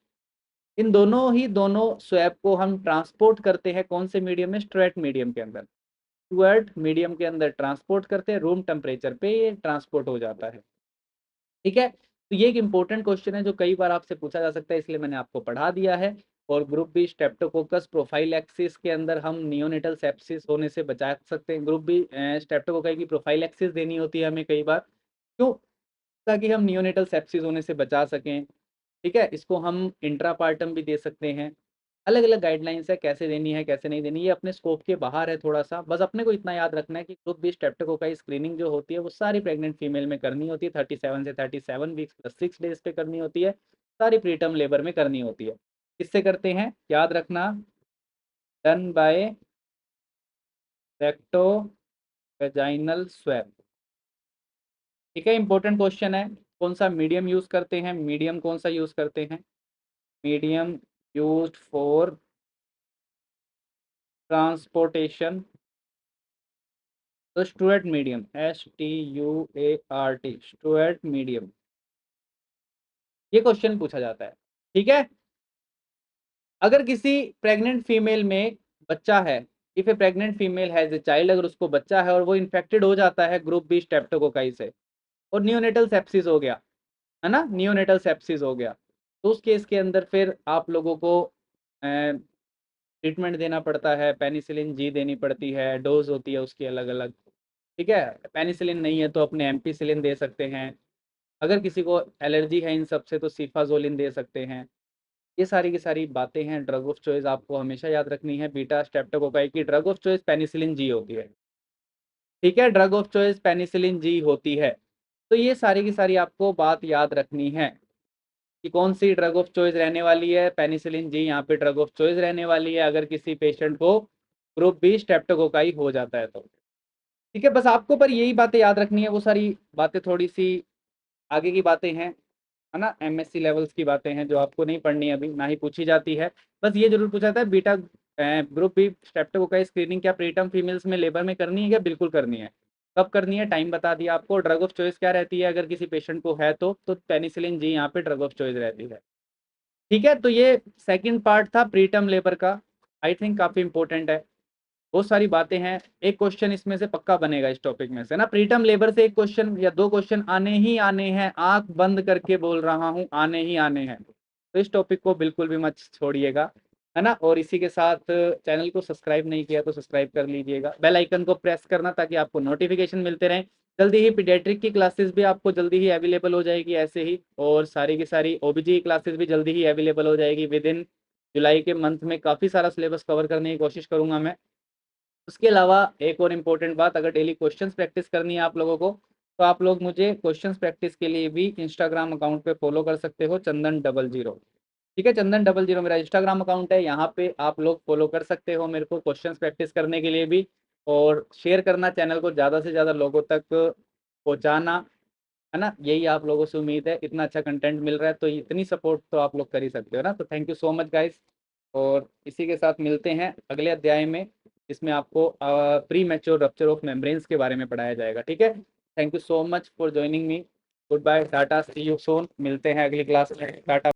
इन दोनों स्वैब को हम ट्रांसपोर्ट करते हैं कौन से मीडियम में, स्ट्रेट मीडियम के अंदर, स्ट्रेट मीडियम के अंदर ट्रांसपोर्ट करते हैं, रूम टेम्परेचर पे ये ट्रांसपोर्ट हो जाता है, ठीक है। तो ये एक इंपॉर्टेंट क्वेश्चन है जो कई बार आपसे पूछा जा सकता है, इसलिए मैंने आपको पढ़ा दिया है। और ग्रुप बी स्ट्रेप्टोकोकस प्रोफाइलैक्सिस के अंदर हम नियोनेटल सेप्सिस होने से बचा सकते हैं। ग्रुप बी स्ट्रेप्टोकोकाई की प्रोफाइलैक्सिस देनी होती है हमें कई बार, क्यों, ताकि हम नियोनेटल सेप्सिस होने से बचा सकें, ठीक है। इसको हम इंट्रापार्टम भी दे सकते हैं। अलग अलग गाइडलाइंस है कैसे देनी है कैसे नहीं देनी, ये अपने स्कोप के बाहर है थोड़ा सा। बस अपने को इतना याद रखना है कि ग्रुप बी स्ट्रेप्टोकोकाई स्क्रीनिंग जो होती है वो सारी प्रेग्नेंट फीमेल में करनी होती है, 37 से 37 वीक्स +6 डेज पे करनी होती है, सारी प्रीटर्म लेबर में करनी होती है। किससे करते हैं, याद रखना, done by recto vaginal swab, ठीक है। इंपॉर्टेंट क्वेश्चन है। कौन सा मीडियम यूज करते हैं, मीडियम कौन सा यूज करते हैं, मीडियम यूज्ड फॉर ट्रांसपोर्टेशन, तो Stuart medium, STUART, Stuart medium, ये क्वेश्चन पूछा जाता है, ठीक है। अगर किसी प्रेग्नेंट फीमेल में बच्चा है, if A pregnant female has a child, अगर उसको बच्चा है और वो इन्फेक्टेड हो जाता है ग्रुप बी स्ट्रेप्टोकोकाई से, और नियोनेटल सेप्सिस हो गया, है ना, नियोनेटल सेप्सिस हो गया, तो उस केस के अंदर फिर आप लोगों को ट्रीटमेंट देना पड़ता है, पेनिसिलिन जी देनी पड़ती है, डोज होती है उसकी अलग अलग, ठीक है। पेनिसिलिन नहीं है तो अपने एम्पीसिलिन दे सकते हैं, अगर किसी को एलर्जी है इन सब से तो सीफाजोलिन दे सकते हैं। ये सारी की सारी बातें हैं। ड्रग ऑफ चॉइस आपको हमेशा याद रखनी है, बीटा स्ट्रेप्टोकोकाई की drug of choice penicillin G होती है, ठीक है, drug of choice penicillin G होती है। तो ये सारी की सारी आपको बात याद रखनी है कि कौन सी ड्रग ऑफ चॉइस रहने वाली है, पेनिसिलिन जी यहाँ पे ड्रग ऑफ चॉइस रहने वाली है अगर किसी पेशेंट को ग्रुप बी स्ट्रेप्टोकोकाई हो जाता है तो, ठीक है। बस आपको पर यही बातें याद रखनी है, वो सारी बातें थोड़ी सी आगे की बातें हैं, है ना। एमएससी लेवल्स की बातें हैं जो आपको नहीं पढ़नी है अभी, ना ही पूछी जाती है। बस ये जरूर पूछा था beta group B streptococci screening क्या प्रीटर्म फीमेल्स में लेबर में करनी है क्या? बिल्कुल करनी है। कब करनी है? टाइम बता दिया आपको। ड्रग ऑफ चॉइस क्या रहती है अगर किसी पेशेंट को है तो पेनिसिलिन जी यहाँ पे ड्रग ऑफ चॉइस रहती है। ठीक है, तो ये सेकंड पार्ट था प्रीटर्म लेबर का। आई थिंक काफी इंपॉर्टेंट है, बहुत सारी बातें हैं। एक क्वेश्चन इसमें से पक्का बनेगा इस टॉपिक में से ना, प्रीटर्म लेबर से एक क्वेश्चन या दो क्वेश्चन आने ही आने हैं, आंख बंद करके बोल रहा हूं, आने ही आने हैं। तो इस टॉपिक को बिल्कुल भी मत छोड़िएगा, है ना। और इसी के साथ चैनल को सब्सक्राइब नहीं किया तो सब्सक्राइब कर लीजिएगा, बेल आइकन को प्रेस करना ताकि आपको नोटिफिकेशन मिलते रहें। जल्दी ही पीडियाट्रिक की क्लासेस भी आपको जल्दी ही अवेलेबल हो जाएगी ऐसे ही, और सारी की सारी ओबीजी की क्लासेस भी जल्दी ही अवेलेबल हो जाएगी। विद इन जुलाई के मंथ में काफ़ी सारा सिलेबस कवर करने की कोशिश करूंगा मैं। उसके अलावा एक और इम्पोर्टेंट बात, अगर डेली क्वेश्चंस प्रैक्टिस करनी है आप लोगों को, तो आप लोग मुझे क्वेश्चंस प्रैक्टिस के लिए भी इंस्टाग्राम अकाउंट पे फॉलो कर सकते हो, चंदन00। ठीक है, चंदन00 मेरा इंस्टाग्राम अकाउंट है, यहाँ पे आप लोग फॉलो कर सकते हो मेरे को क्वेश्चंस प्रैक्टिस करने के लिए भी। और शेयर करना, चैनल को ज़्यादा से ज़्यादा लोगों तक पहुँचाना, है ना। यही आप लोगों से उम्मीद है, इतना अच्छा कंटेंट मिल रहा है तो इतनी सपोर्ट तो आप लोग कर ही सकते हो ना। तो thank you so much guys, और इसी के साथ मिलते हैं अगले अध्याय में, इसमें आपको premature rupture of membranes के बारे में पढ़ाया जाएगा। ठीक है, thank you so much for joining me. Goodbye, tata, see you soon. मिलते हैं अगली क्लास में, टाटा।